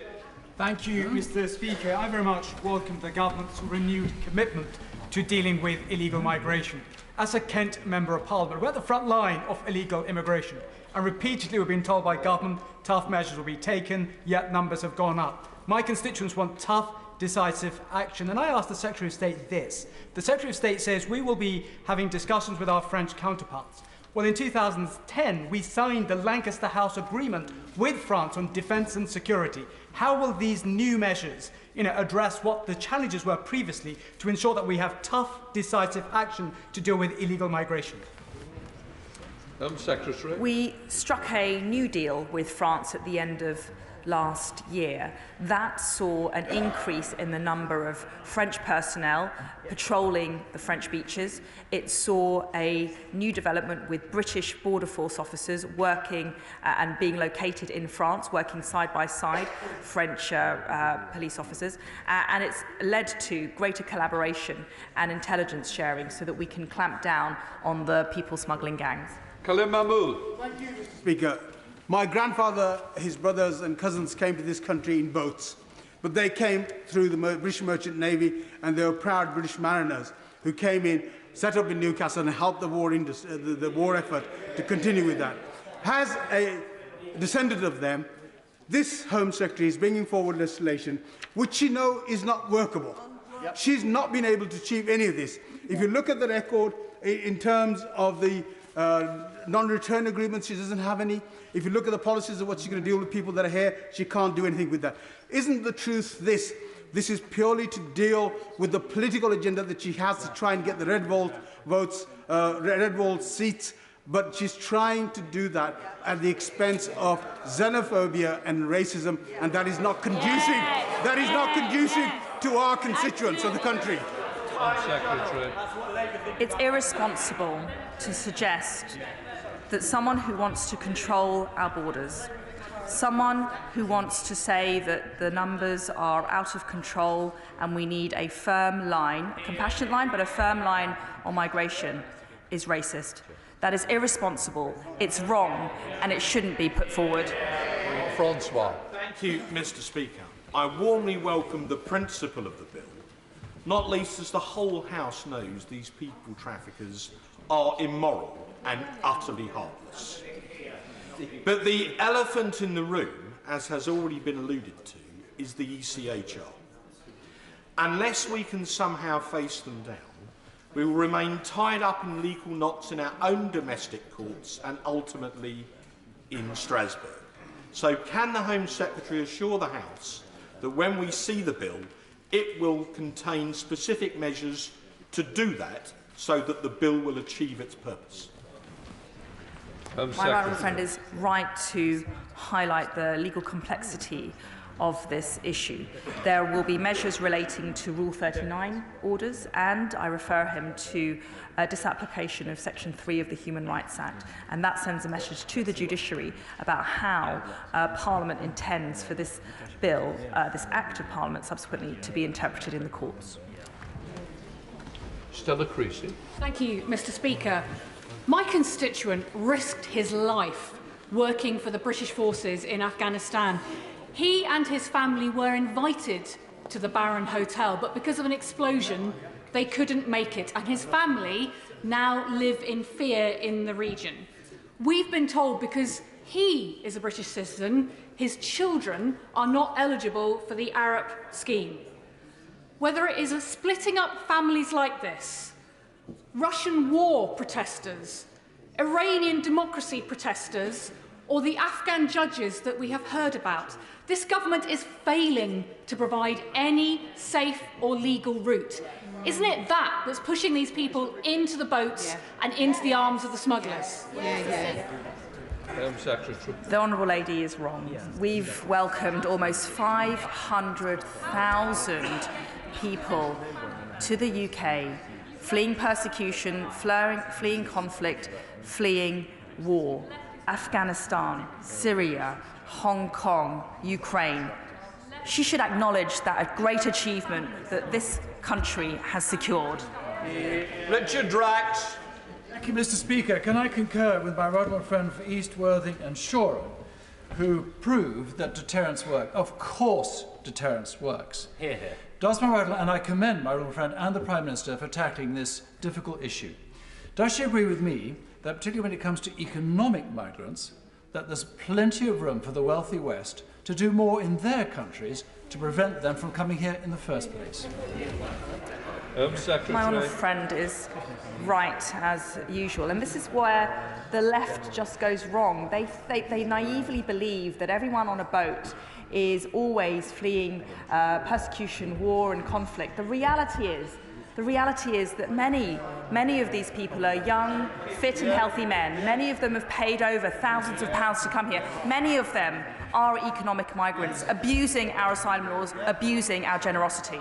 S5: Thank you, Mr. Speaker. I very much welcome the government's renewed commitment to dealing with illegal migration. As a Kent Member of Parliament, we're at the front line of illegal immigration, and repeatedly we've been told by government tough measures will be taken, yet numbers have gone up. My constituents want tough, decisive action, and I asked the Secretary of State this. The Secretary of State says we will be having discussions with our French counterparts. Well, in 2010, we signed the Lancaster House Agreement with France on defence and security. How will these new measures address what the challenges were previously to ensure that we have tough, decisive action to deal with illegal migration?
S1: Secretary.
S2: We struck a new deal with France at the end of last year. That saw an increase in the number of French personnel patrolling the French beaches. It saw a new development with British Border Force officers working and being located in France, working side by side, French police officers, and it's led to greater collaboration and intelligence sharing so that we can clamp down on the people smuggling gangs.
S1: Khalid Mahmood.
S18: Thank you, Mr. Speaker. My grandfather, his brothers and cousins came to this country in boats, but they came through the British Merchant Navy, and they were proud British mariners who came in, set up in Newcastle and helped the war industry, the war effort to continue with that. As a descendant of them, this Home Secretary is bringing forward legislation which she knows is not workable. She's not been able to achieve any of this. If you look at the record in terms of the non-return agreements, she doesn't have any. If you look at the policies of what she's going to deal with people that are here, she can't do anything with that. Isn't the truth this? This is purely to deal with the political agenda that she has to try and get the red wall votes, red wall seats, but she's trying to do that at the expense of xenophobia and racism, and that is not conducive. That is not conducive to our constituents of the country.
S1: Secretary.
S2: It's irresponsible to suggest that someone who wants to control our borders, someone who wants to say that the numbers are out of control and we need a firm line, a compassionate line, but a firm line on migration, is racist. That is irresponsible, it's wrong, and it shouldn't be put forward.
S1: Francois.
S19: Thank you, Mr. Speaker. I warmly welcome the principle of the bill, not least as the whole House knows these people traffickers are immoral and utterly heartless. But the elephant in the room, as has already been alluded to, is the ECHR. Unless we can somehow face them down, we will remain tied up in legal knots in our own domestic courts and ultimately in Strasbourg. So can the Home Secretary assure the House that when we see the bill, it will contain specific measures to do that so that the bill will achieve its purpose?
S2: My honourable friend is right to highlight the legal complexity of this issue. There will be measures relating to Rule 39 orders, and I refer him to disapplication of Section 3 of the Human Rights Act, and that sends a message to the judiciary about how Parliament intends for this bill, this Act of Parliament subsequently, to be interpreted in the courts.
S1: Stella Creasy.
S20: Thank you, Mr. Speaker. My constituent risked his life working for the British forces in Afghanistan. He and his family were invited to the Baron Hotel, but because of an explosion, they couldn't make it, and his family now live in fear in the region. We've been told because he is a British citizen, his children are not eligible for the Arab scheme. Whether it is splitting up families like this, Russian war protesters, Iranian democracy protesters, or the Afghan judges that we have heard about, this government is failing to provide any safe or legal route. Isn't it that that's pushing these people into the boats and into the arms of the smugglers?
S1: Secretary.
S2: The Honourable Lady is wrong. We've welcomed almost 500,000 people to the UK, fleeing persecution, fleeing conflict, fleeing war. Afghanistan, Syria, Hong Kong, Ukraine. She should acknowledge that a great achievement that this country has secured.
S1: Richard Drax.
S21: Thank you, Mr. Speaker. Can I concur with my right honourable friend for East Worthing and Shoreham, who proved that deterrence works? Of course deterrence works.
S22: Hear, hear.
S21: Does my right, and I commend my honourable friend and the Prime Minister for tackling this difficult issue. Does she agree with me that particularly when it comes to economic migrants, that there's plenty of room for the wealthy West to do more in their countries to prevent them from coming here in the first place?
S1: Secretary.
S2: My honourable friend is right, as usual, and this is where the left just goes wrong. They naively believe that everyone on a boat is always fleeing persecution, war and conflict. The reality is that many of these people are young, fit and healthy men. Many of them have paid over thousands of pounds to come here. Many of them are economic migrants, abusing our asylum laws, abusing our generosity.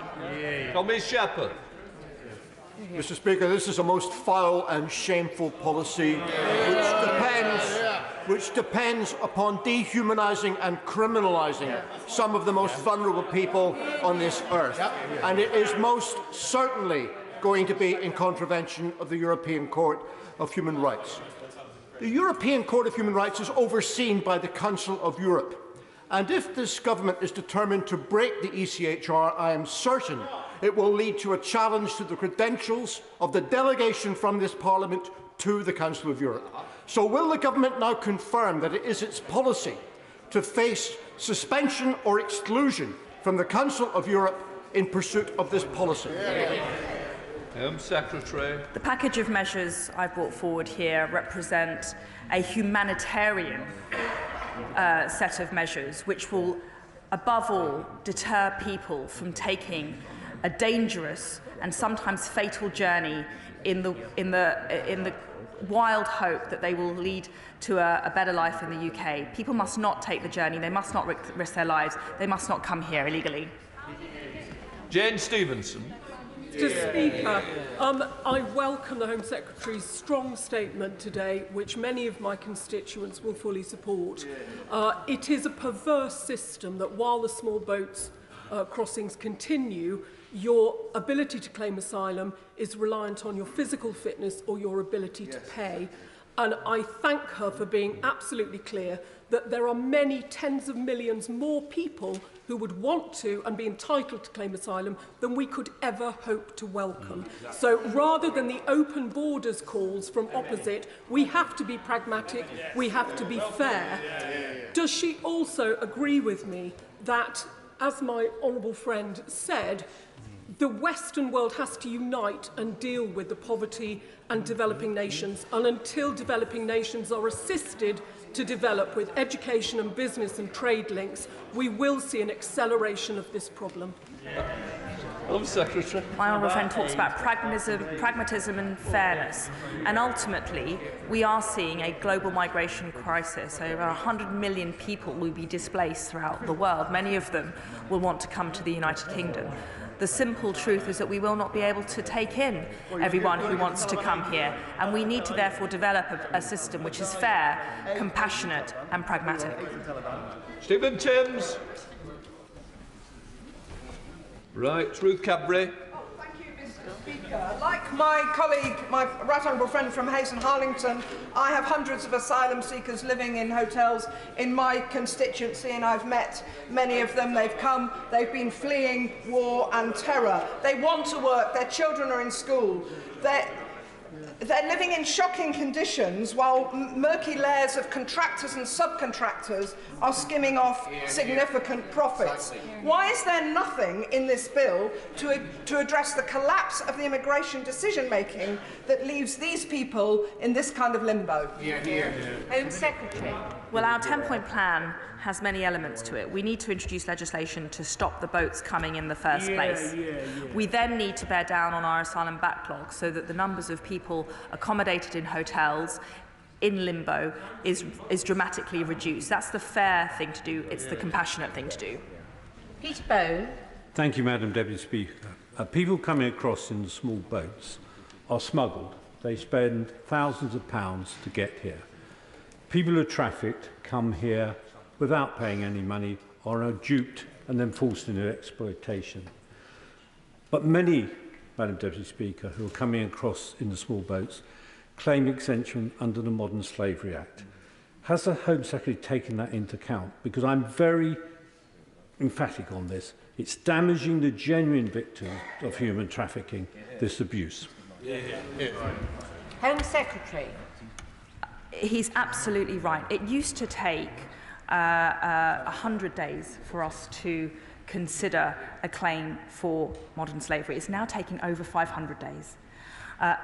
S1: Tommy Shepherd.
S23: Mr. Speaker, this is a most foul and shameful policy which depends upon dehumanising and criminalising some of the most vulnerable people on this earth. And it is most certainly going to be in contravention of the European Court of Human Rights. The European Court of Human Rights is overseen by the Council of Europe. And if this government is determined to break the ECHR, I am certain it will lead to a challenge to the credentials of the delegation from this Parliament to the Council of Europe. So will the government now confirm that it is its policy to face suspension or exclusion from the Council of Europe in pursuit of this policy?
S1: Secretary.
S2: The package of measures I brought forward here represent a humanitarian set of measures which will, above all, deter people from taking a dangerous and sometimes fatal journey in the wild hope that they will lead to a better life in the UK. People must not take the journey. They must not risk their lives. They must not come here illegally.
S1: Jane Stevenson.
S24: Mr. Speaker, I welcome the Home Secretary's strong statement today, which many of my constituents will fully support. It is a perverse system that while the small boats crossings continue, your ability to claim asylum is reliant on your physical fitness or your ability to pay. And I thank her for being absolutely clear that there are many tens of millions more people who would want to and be entitled to claim asylum than we could ever hope to welcome. So rather than the open borders calls from opposite, we have to be pragmatic, we have to be fair. Does she also agree with me that, as my honourable friend said, the Western world has to unite and deal with the poverty and developing nations, and until developing nations are assisted to develop with education and business and trade links, we will see an acceleration of this problem.
S1: Secretary.
S2: My honourable friend talks about pragmatism and fairness, and ultimately we are seeing a global migration crisis. Over 100 million people will be displaced throughout the world. Many of them will want to come to the United Kingdom. The simple truth is that we will not be able to take in everyone who wants to come here, and we need to therefore develop a system which is fair, compassionate and pragmatic.
S1: Stephen Timms.
S25: Right, Ruth Cadbury.
S26: Thank you, Mr.
S10: Speaker, like my colleague, my right honourable friend from Hayes and Harlington, I have hundreds of asylum seekers living in hotels in my constituency, and I've met many of them. They've come, they've been fleeing war and terror. They want to work, their children are in school. They're living in shocking conditions while murky layers of contractors and subcontractors are skimming off significant profits. Why is there nothing in this bill to address the collapse of the immigration decision-making that leaves these people in this kind of limbo?
S11: Home Secretary.
S2: Well, our 10-point plan has many elements to it. We need to introduce legislation to stop the boats coming in the first place. We then need to bear down on our asylum backlog so that the numbers of people accommodated in hotels in limbo is dramatically reduced. That's the fair thing to do. It's the compassionate thing to do.
S11: Peter Bone.
S3: Thank you, Madam Deputy Speaker. People coming across in the small boats are smuggled. They spend thousands of pounds to get here. People who are trafficked come here without paying any money or are duped and then forced into exploitation. But many, Madam Deputy Speaker, who are coming across in the small boats claim exemption under the Modern Slavery Act. Has the Home Secretary taken that into account? Because I'm very emphatic on this. It's damaging the genuine victims of human trafficking, this abuse.
S11: Home Secretary.
S2: He's absolutely right. It used to take 100 days for us to consider a claim for modern slavery. It's now taking over 500 days.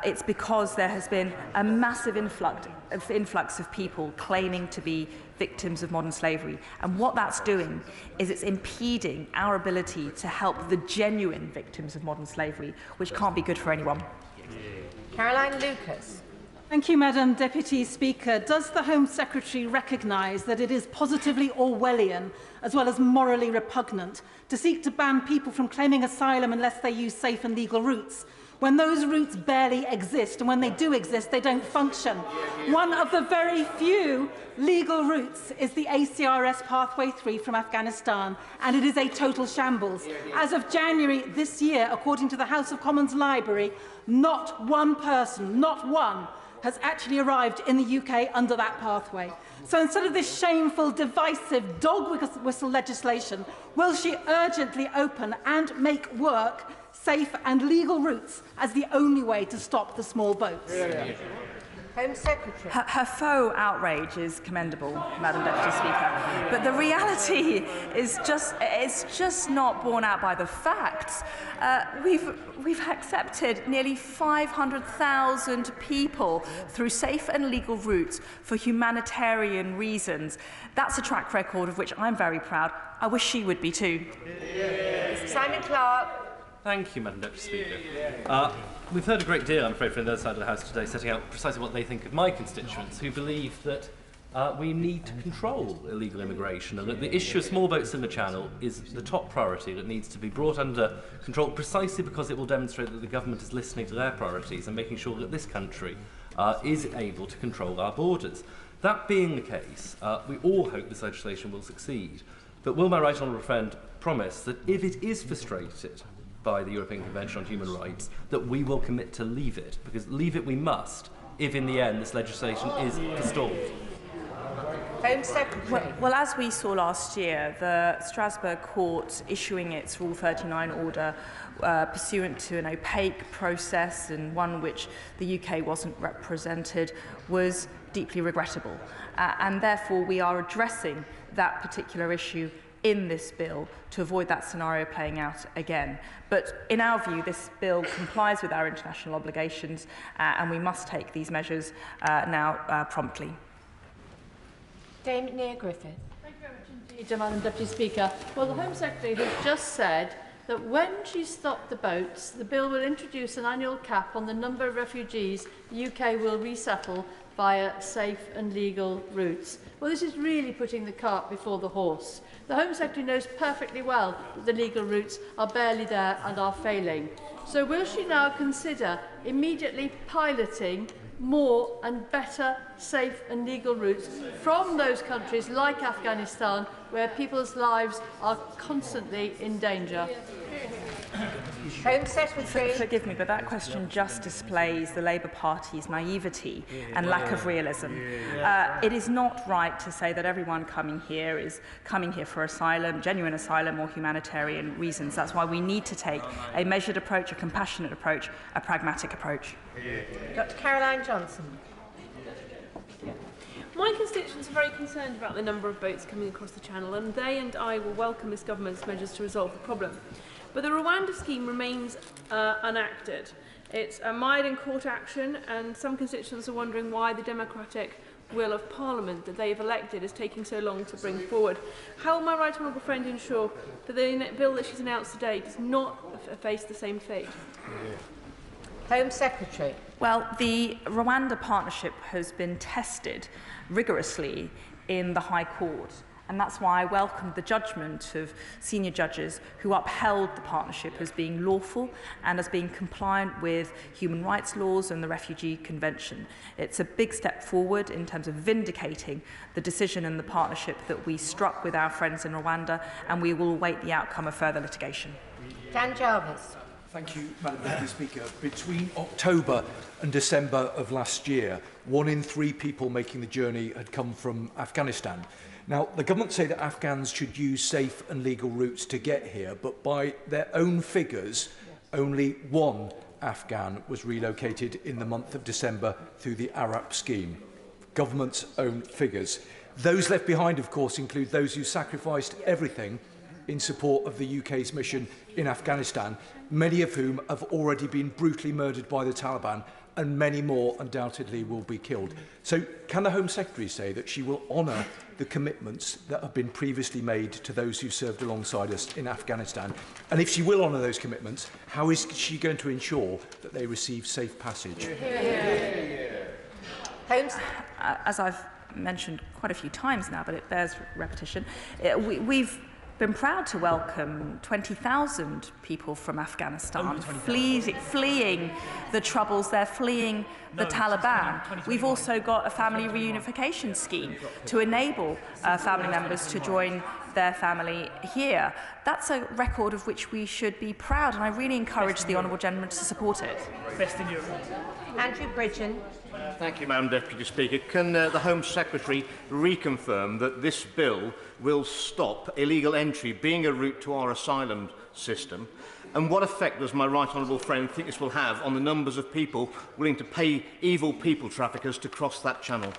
S2: It's because there has been a massive influx of people claiming to be victims of modern slavery. And what that's doing is it's impeding our ability to help the genuine victims of modern slavery, which can't be good for anyone.
S11: Caroline Lucas.
S4: Thank you, Madam Deputy Speaker. Does the Home Secretary recognise that it is positively Orwellian, as well as morally repugnant, to seek to ban people from claiming asylum unless they use safe and legal routes, when those routes barely exist, and when they do exist, they don't function? One of the very few legal routes is the ACRS Pathway 3 from Afghanistan, and it is a total shambles. As of January this year, according to the House of Commons Library, not one person, not one, has actually arrived in the UK under that pathway. So instead of this shameful, divisive, dog whistle legislation, will she urgently open and make work safe and legal routes as the only way to stop the small boats?
S11: Home Secretary.
S2: Her faux outrage is commendable, Madam Deputy Speaker, but the reality is just not borne out by the facts. We've accepted nearly 500,000 people through safe and legal routes for humanitarian reasons. That's a track record of which I'm very proud. I wish she would be too.
S11: Simon Clark.
S6: Thank you, Madam Deputy Speaker. We've heard a great deal, I'm afraid, from the other side of the House today, setting out precisely what they think of my constituents, who believe that we need to control illegal immigration, and that the issue of small boats in the Channel is the top priority that needs to be brought under control, precisely because it will demonstrate that the government is listening to their priorities and making sure that this country is able to control our borders. That being the case, we all hope this legislation will succeed. But will my right honourable friend promise that if it is frustrated by the European Convention on Human Rights, that we will commit to leave it? Because leave it we must, if in the end this legislation is installed.
S11: Home Secretary.
S2: Well, as we saw last year, the Strasbourg Court issuing its Rule 39 order pursuant to an opaque process and one which the UK wasn't represented was deeply regrettable. And therefore we are addressing that particular issue in this bill to avoid that scenario playing out again. But in our view, this bill complies with our international obligations and we must take these measures now promptly.
S11: Dame Neil Griffith.
S22: Thank you very much indeed, Madam Deputy Speaker. Well, the Home Secretary has just said that when she stopped the boats, the bill will introduce an annual cap on the number of refugees the UK will resettle via safe and legal routes. Well, this is really putting the cart before the horse. The Home Secretary knows perfectly well that the legal routes are barely there and are failing. So will she now consider immediately piloting more and better safe and legal routes from those countries like Afghanistan, where people's lives are constantly in danger?
S15: Home Secretary.
S2: Forgive me, but that question just displays the Labour Party's naivety and lack of realism. It is not right to say that everyone coming here is coming here for asylum, genuine asylum or humanitarian reasons. That's why we need to take a measured approach, a compassionate approach, a pragmatic approach.
S15: Dr. Caroline Johnson.
S8: My constituents are very concerned about the number of boats coming across the Channel, and they and I will welcome this government's measures to resolve the problem. But the Rwanda scheme remains unacted. It's mired in court action, and some constituents are wondering why the democratic will of Parliament that they've elected is taking so long to bring forward. How will my right honourable friend ensure that the bill that she's announced today does not face the same fate?
S15: Home Secretary.
S2: Well, the Rwanda partnership has been tested rigorously in the High Court, and that's why I welcomed the judgment of senior judges who upheld the partnership as being lawful and as being compliant with human rights laws and the Refugee Convention. It's a big step forward in terms of vindicating the decision and the partnership that we struck with our friends in Rwanda, and we will await the outcome of further litigation.
S15: Dan Jarvis.
S9: Thank you, Madam Deputy Speaker. Between October and December of last year, 1 in 3 people making the journey had come from Afghanistan. Now, the government say that Afghans should use safe and legal routes to get here, but by their own figures, only 1 Afghan was relocated in the month of December through the ARAP scheme. Government's own figures. Those left behind, of course, include those who sacrificed everything in support of the UK's mission in Afghanistan, many of whom have already been brutally murdered by the Taliban, and many more undoubtedly will be killed. So can the Home Secretary say that she will honour the commitments that have been previously made to those who served alongside us in Afghanistan? And if she will honour those commitments, how is she going to ensure that they receive safe passage?
S2: As I've mentioned quite a few times now, but it bears repetition, we've been proud to welcome 20,000 people from Afghanistan fleeing the troubles. They're fleeing the Taliban. We've also got a family reunification scheme to enable family members to join their family here. That's a record of which we should be proud, and I really encourage the honourable gentleman to support it.
S15: Best in Europe. Andrew Bridgen.
S12: Thank you, Madam Deputy Speaker. Can the Home Secretary reconfirm that this bill will stop illegal entry being a route to our asylum system? And what effect does my right honourable friend think this will have on the numbers of people willing to pay evil people traffickers to cross that channel?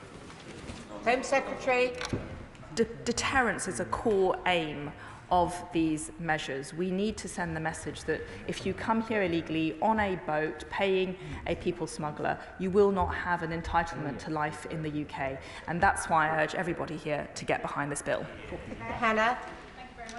S15: Home Secretary.
S2: Deterrence is a core aim of these measures. We need to send the message that if you come here illegally on a boat paying a people smuggler, you will not have an entitlement to life in the UK. And that's why I urge everybody here to get behind this bill.
S15: Hannah.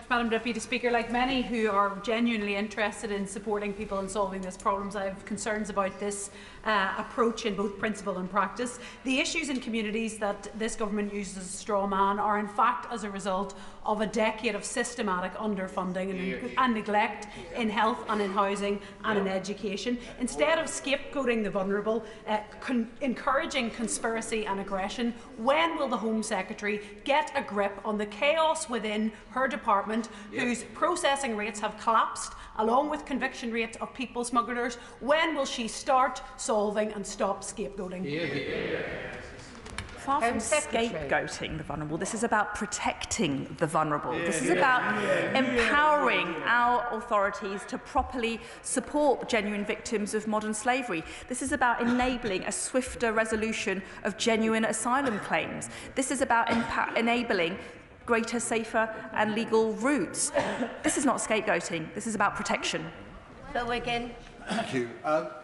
S20: Madam Deputy Speaker, like many who are genuinely interested in supporting people and solving these problems, I have concerns about this approach in both principle and practice. The issues in communities that this government uses as a straw man are in fact as a result of a decade of systematic underfunding and neglect in health and in housing and in education. Instead of scapegoating the vulnerable, encouraging conspiracy and aggression, when will the Home Secretary get a grip on the chaos within her department, whose processing rates have collapsed along with conviction rates of people smugglers? When will she start solving and stop scapegoating?
S2: Far from scapegoating the vulnerable, this is about protecting the vulnerable. This is about empowering our authorities to properly support genuine victims of modern slavery. This is about enabling a swifter resolution of genuine asylum claims. This is about enabling greater, safer and legal routes. This is not scapegoating, this is about protection.
S15: Phil Wiggin.
S13: Thank you.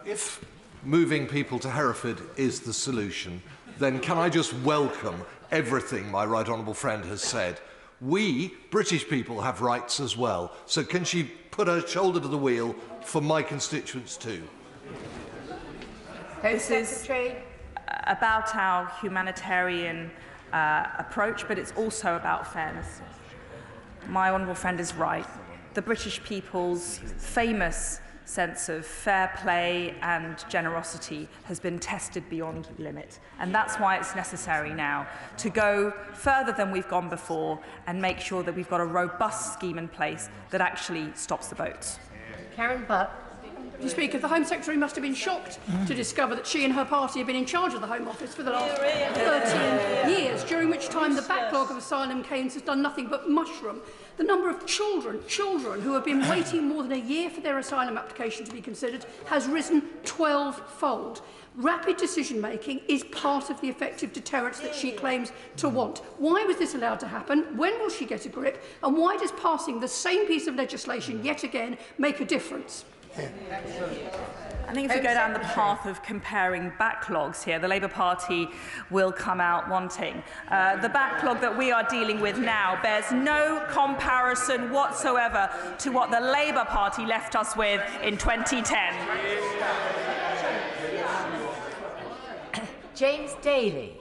S13: If moving people to Hereford is the solution, then can I just welcome everything my right honourable friend has said? We, British people, have rights as well. So can she put her shoulder to the wheel for my constituents too?
S2: This is about our humanitarian approach, but it's also about fairness. My honourable friend is right. The British people's famous sense of fair play and generosity has been tested beyond limit, and that's why it's necessary now to go further than we've gone before and make sure that we've got a robust scheme in place that actually stops the boats.
S11: Karen Butt.
S7: Mr. Speaker, the Home Secretary must have been shocked to discover that she and her party have been in charge of the Home Office for the last 13 years, during which time the backlog of asylum claims has done nothing but mushroom. The number of children who have been waiting more than a year for their asylum application to be considered has risen 12-fold. Rapid decision-making is part of the effective deterrence that she claims to want. Why was this allowed to happen? When will she get a grip? And why does passing the same piece of legislation yet again make a difference?
S2: I think if we go down the path of comparing backlogs here, the Labour Party will come out wanting. The backlog that we are dealing with now bears no comparison whatsoever to what the Labour Party left us with in 2010.
S14: James Daly.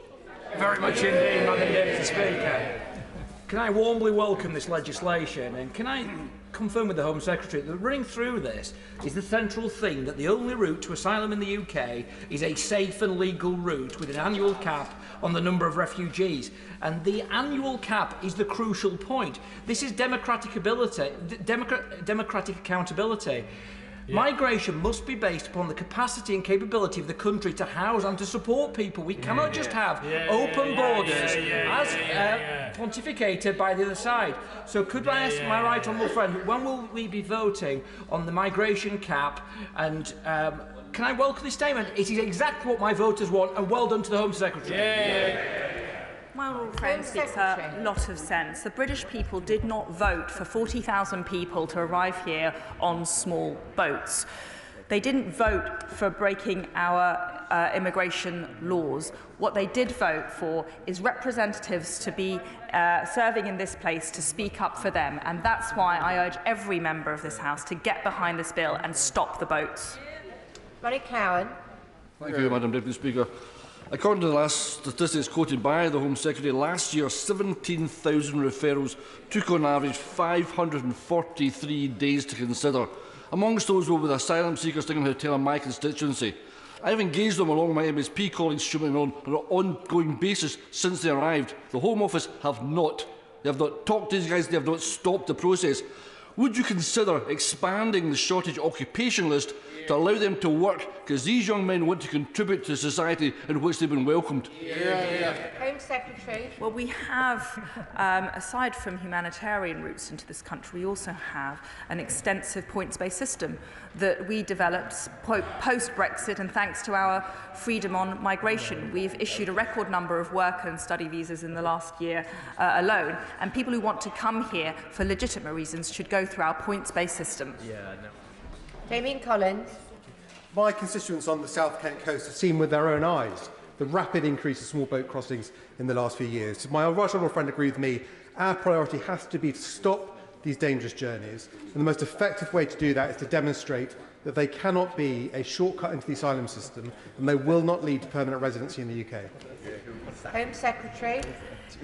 S16: Very much indeed, Madam Deputy Speaker. Can I warmly welcome this legislation, and can I confirm with the Home Secretary that running through this is the central theme that the only route to asylum in the UK is a safe and legal route with an annual cap on the number of refugees. And the annual cap is the crucial point. This is democratic accountability. Yeah. Migration must be based upon the capacity and capability of the country to house and to support people. We cannot just have open borders as pontificated by the other side. So could I ask my right honourable friend, when will we be voting on the migration cap? And can I welcome this statement? It is exactly what my voters want, and well done to the Home Secretary.
S2: My honourable friend speaks a lot of sense. The British people did not vote for 40,000 people to arrive here on small boats. They didn't vote for breaking our immigration laws. What they did vote for is representatives to be serving in this place to speak up for them. And that's why I urge every member of this House to get behind this bill and stop the boats.
S11: Murray Cowan.
S17: Thank you, Madam Deputy Speaker. According to the last statistics quoted by the Home Secretary, last year 17,000 referrals took on average 543 days to consider. Amongst those were with asylum seekers sticking in a hotel in my constituency. I have engaged them along with my MSP colleagues on an ongoing basis since they arrived. The Home Office have not. They have not talked to these guys, they have not stopped the process. Would you consider expanding the shortage occupation list to allow them to work, because these young men want to contribute to society in which they've been welcomed?
S11: Home Secretary.
S2: Well, we have, aside from humanitarian routes into this country, we also have an extensive points-based system that we developed post-Brexit, and thanks to our freedom on migration. We've issued a record number of work and study visas in the last year alone, and people who want to come here for legitimate reasons should go through our points-based system.
S11: Damien Collins.
S25: My constituents on the South Kent coast have seen with their own eyes the rapid increase of small boat crossings in the last few years. My right honourable friend agreed with me. Our priority has to be to stop these dangerous journeys, and the most effective way to do that is to demonstrate that they cannot be a shortcut into the asylum system, and they will not lead to permanent residency in the UK.
S11: Home Secretary.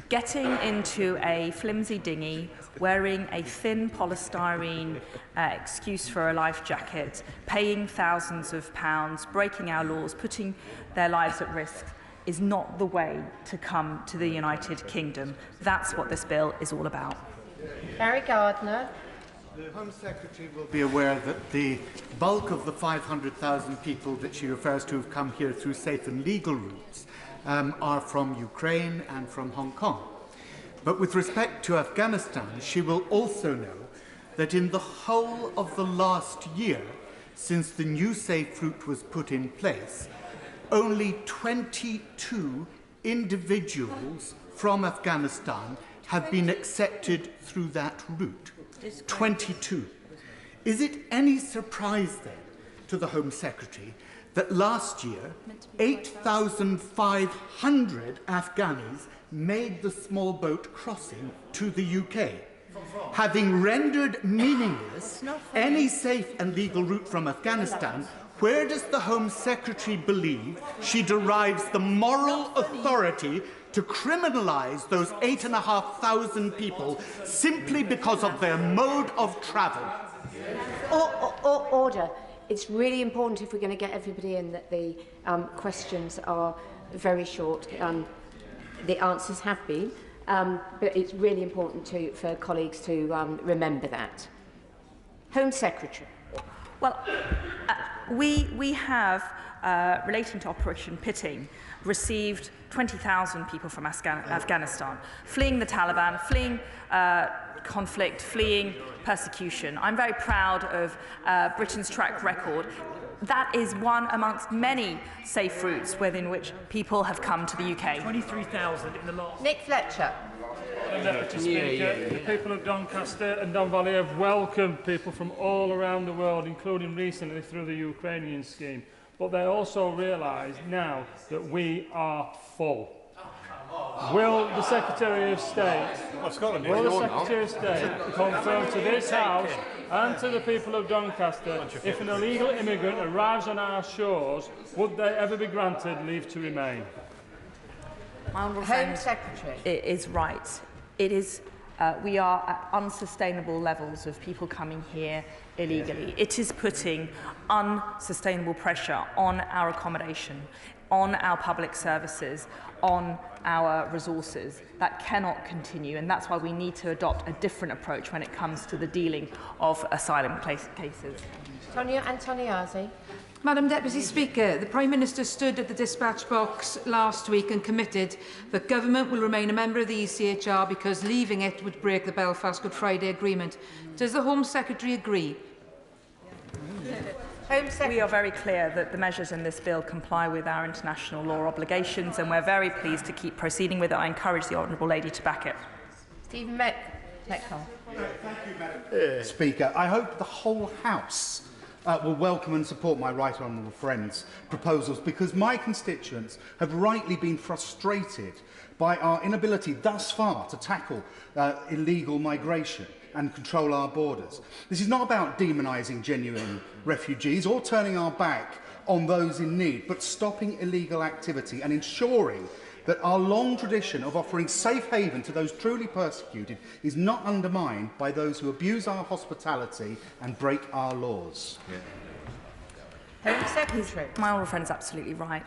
S2: Getting into a flimsy dinghy, wearing a thin polystyrene excuse for a life jacket, paying thousands of pounds, breaking our laws, putting their lives at risk is not the way to come to the United Kingdom. That's what this bill is all about.
S11: Barry Gardner.
S26: The Home Secretary will be aware that the bulk of the 500,000 people that she refers to have come here through safe and legal routes are from Ukraine and from Hong Kong. But with respect to Afghanistan, she will also know that in the whole of the last year, since the new safe route was put in place, only 22 individuals from Afghanistan have been accepted through that route. 22. Is it any surprise then to the Home Secretary that last year 8,500 Afghanis made the small boat crossing to the UK, having rendered meaningless any safe and legal route from Afghanistan? Where does the Home Secretary believe she derives the moral authority to criminalise those 8,500 people simply because of their mode of travel?
S27: Order. It's really important, if we're going to get everybody in, that the questions are very short. The answers have been, but it's really important for colleagues to remember that. Home Secretary.
S2: Well, we have, relating to Operation Pitting, received 20,000 people from Afghanistan, fleeing the Taliban, fleeing conflict, fleeing persecution. I'm very proud of Britain's track record. That is one amongst many safe routes within which people have come to the UK.
S5: 23,000 in the last...
S11: Nick Fletcher.
S5: Deputy Speaker, the people of Doncaster and Don Valley have welcomed people from all around the world, including recently through the Ukrainian scheme. But they also realise now that we are full. Will the Secretary of State, confirm to this House and to the people of Doncaster, if an illegal immigrant arrives on our shores, would they ever be granted leave to remain?
S2: My honourable friend is right. It is. We are at unsustainable levels of people coming here illegally. It is putting unsustainable pressure on our accommodation, on our public services, on our resources. That cannot continue, and that's why we need to adopt a different approach when it comes to the dealing of asylum cases.
S11: Tonia Antoniazzi.
S14: Madam Deputy Speaker, the Prime Minister stood at the dispatch box last week and committed that government will remain a member of the ECHR because leaving it would break the Belfast Good Friday Agreement. Does the Home Secretary agree?
S2: We are very clear that the measures in this bill comply with our international law obligations, and we're very pleased to keep proceeding with it. I encourage the Honourable Lady to back it.
S11: Stephen Metcalfe.
S26: Thank you, Madam Speaker. I hope the whole House will welcome and support my right honourable friend's proposals, because my constituents have rightly been frustrated by our inability thus far to tackle illegal migration and control our borders. This is not about demonising genuine refugees or turning our back on those in need, but stopping illegal activity and ensuring that our long tradition of offering safe haven to those truly persecuted is not undermined by those who abuse our hospitality and break our laws.
S2: Home Secretary. My honourable friend is absolutely right.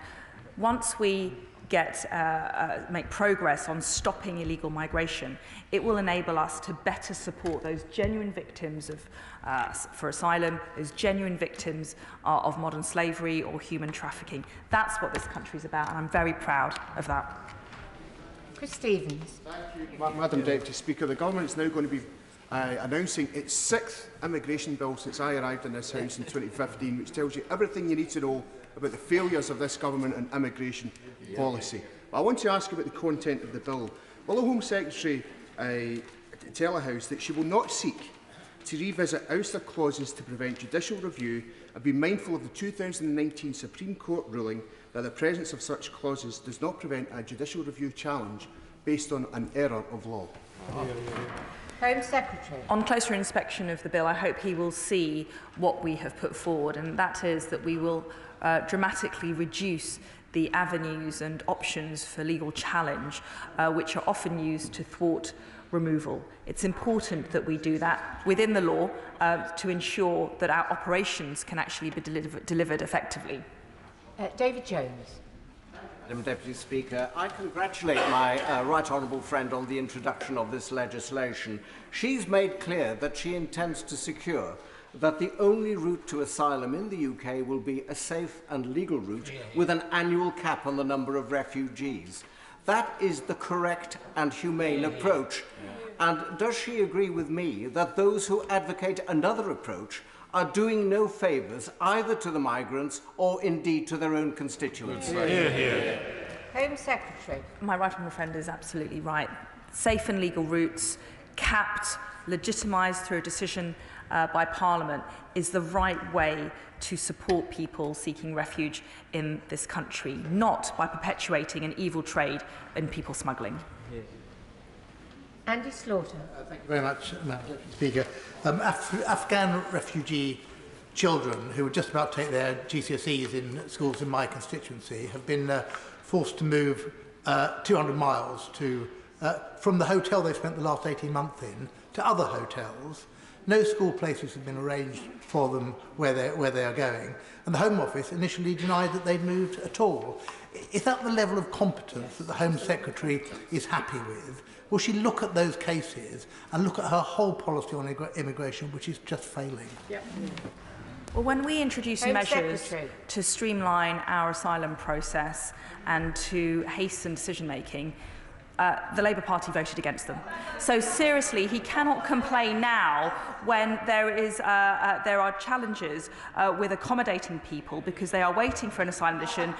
S2: Once we make progress on stopping illegal migration, it will enable us to better support those genuine victims of, for asylum, those genuine victims of modern slavery or human trafficking. That's what this country is about, and I'm very proud of that.
S11: Chris Stevens.
S18: Thank you, Madam Deputy Speaker. The Government is now going to be announcing its 6th immigration bill since I arrived in this House in 2015, which tells you everything you need to know about the failures of this government and immigration policy. But I want to ask about the content of the bill. Will the Home Secretary tell the House that she will not seek to revisit ouster clauses to prevent judicial review and be mindful of the 2019 Supreme Court ruling that the presence of such clauses does not prevent a judicial review challenge based on an error of law?
S11: Home Secretary.
S2: On closer inspection of the bill, I hope he will see what we have put forward, and that is that we will dramatically reduce the avenues and options for legal challenge, which are often used to thwart removal. It's important that we do that within the law to ensure that our operations can actually be delivered effectively.
S11: David Jones.
S19: Madam Deputy Speaker, I congratulate my right honourable friend on the introduction of this legislation. She's made clear that she intends to secure that the only route to asylum in the UK will be a safe and legal route with an annual cap on the number of refugees. That is the correct and humane approach. And does she agree with me that those who advocate another approach are doing no favours either to the migrants or indeed to their own constituents?
S11: Home Secretary.
S2: My right honourable friend is absolutely right. Safe and legal routes, capped, legitimised through a decision by Parliament, is the right way to support people seeking refuge in this country, not by perpetuating an evil trade in people smuggling.
S11: Andy Slaughter.
S21: Thank you very much, Madam Speaker. Afghan refugee children who were just about to take their GCSEs in schools in my constituency have been forced to move 200 miles from the hotel they spent the last 18 months in to other hotels. No school places have been arranged for them where they are going, and the Home Office initially denied that they'd moved at all. Is that the level of competence that the Home Secretary is happy with? Will she look at those cases and look at her whole policy on immigration, which is just failing?
S2: Well, when we introduced
S27: Home
S2: measures
S27: Secretary.
S2: to streamline our asylum process and to hasten decision-making, the Labour Party voted against them. So seriously, he cannot complain now when there are challenges with accommodating people because they are waiting for an asylum decision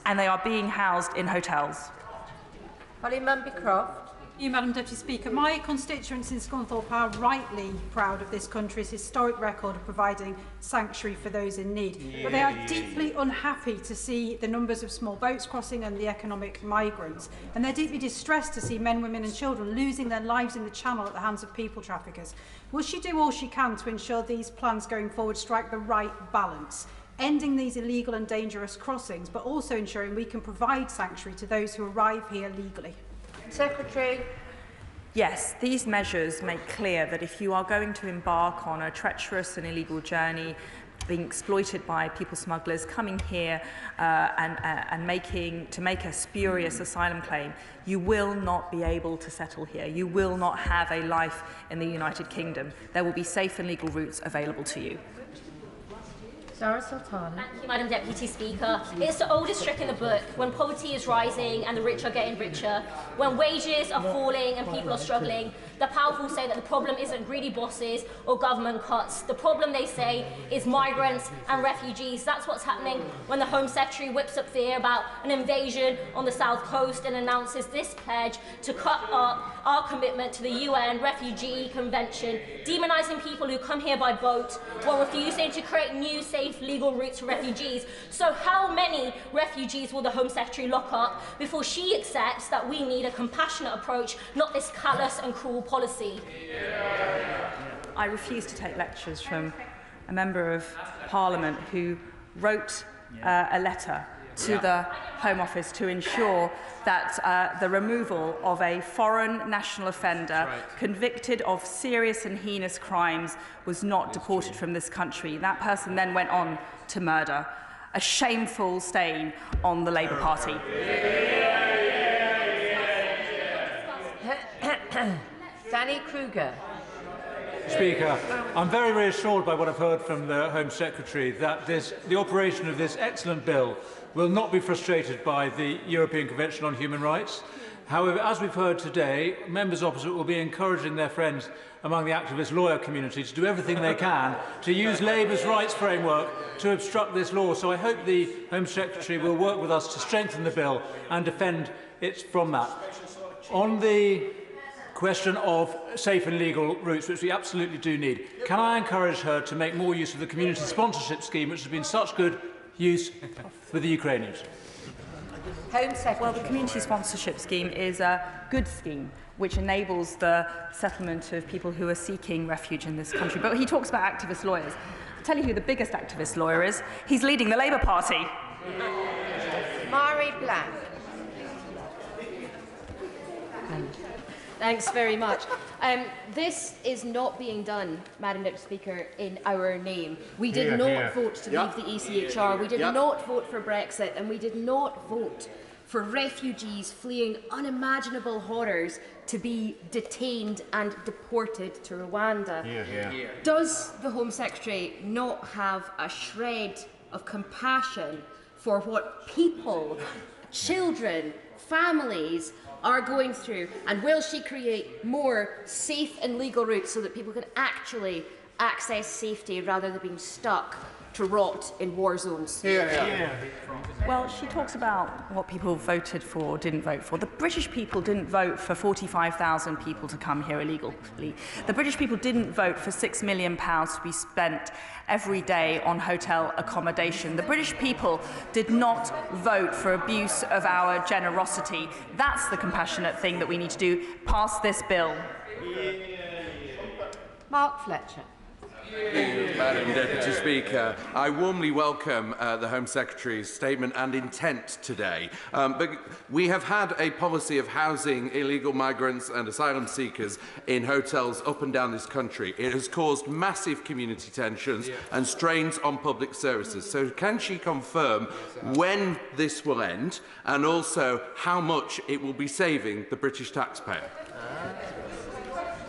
S2: and they are being housed in hotels.
S27: Holly Mumby-Croft.
S1: You, Madam Deputy Speaker. My constituents in Scunthorpe are rightly proud of this country's historic record of providing sanctuary for those in need. But they are deeply unhappy to see the numbers of small boats crossing and the economic migrants. And they're deeply distressed to see men, women and children losing their lives in the Channel at the hands of people traffickers. Will she do all she can to ensure these plans going forward strike the right balance, ending these illegal and dangerous crossings, but also ensuring we can provide sanctuary to those who arrive here legally?
S27: Secretary.
S2: Yes, these measures make clear that if you are going to embark on a treacherous and illegal journey, being exploited by people smugglers, coming here and to make a spurious asylum claim, you will not be able to settle here. You will not have a life in the United Kingdom. There will be safe and legal routes available to you.
S27: Zara Sultana.
S3: Thank you, Madam Deputy Speaker. It's the oldest trick in the book. When poverty is rising and the rich are getting richer, when wages are falling and people are struggling, the powerful say that the problem isn't greedy bosses or government cuts. The problem, they say, is migrants and refugees. That's what's happening when the Home Secretary whips up fear about an invasion on the South Coast and announces this pledge to cut up our commitment to the UN Refugee Convention, demonising people who come here by boat while refusing to create new safe legal routes for refugees. So how many refugees will the Home Secretary lock up before she accepts that we need a compassionate approach, not this callous and cruel policy?
S2: I refuse to take lectures from a Member of Parliament who wrote a letter to the Home Office to ensure that the removal of a foreign national offender convicted of serious and heinous crimes was not deported from this country. That person then went on to murder. A shameful stain on the Labour Party.
S27: Danny Kruger.
S4: Speaker, I'm very reassured by what I've heard from the Home Secretary that the operation of this excellent bill will not be frustrated by the European Convention on Human Rights. However, as we've heard today, members opposite will be encouraging their friends among the activist lawyer community to do everything they can to use Labour's rights framework to obstruct this law. So I hope the Home Secretary will work with us to strengthen the bill and defend it from that. On the question of safe and legal routes, which we absolutely do need, can I encourage her to make more use of the community sponsorship scheme, which has been such good use with the Ukrainians?
S27: Home Secretary.
S2: Well, the community sponsorship scheme is a good scheme which enables the settlement of people who are seeking refuge in this country. But he talks about activist lawyers. I'll tell you who the biggest activist lawyer is. He's leading the Labour Party.
S27: Mari Black.
S6: Thanks very much. This is not being done, Madam Deputy Speaker, in our name. We did not vote to leave the ECHR, we did not vote for Brexit, and we did not vote for refugees fleeing unimaginable horrors to be detained and deported to Rwanda. Does the Home Secretary not have a shred of compassion for what people, children, families are going through, and will she create more safe and legal routes so that people can actually access safety rather than being stuck to rot in war zones?
S2: Well, she talks about what people voted for or didn't vote for. The British people didn't vote for 45,000 people to come here illegally. The British people didn't vote for £6 million to be spent every day on hotel accommodation. The British people did not vote for abuse of our generosity. That's the compassionate thing that we need to do. Pass this bill.
S27: Mark Fletcher.
S10: Madam Deputy Speaker, I warmly welcome the Home Secretary's statement and intent today. But we have had a policy of housing illegal migrants and asylum seekers in hotels up and down this country. It has caused massive community tensions and strains on public services. So can she confirm when this will end and also how much it will be saving the British taxpayer?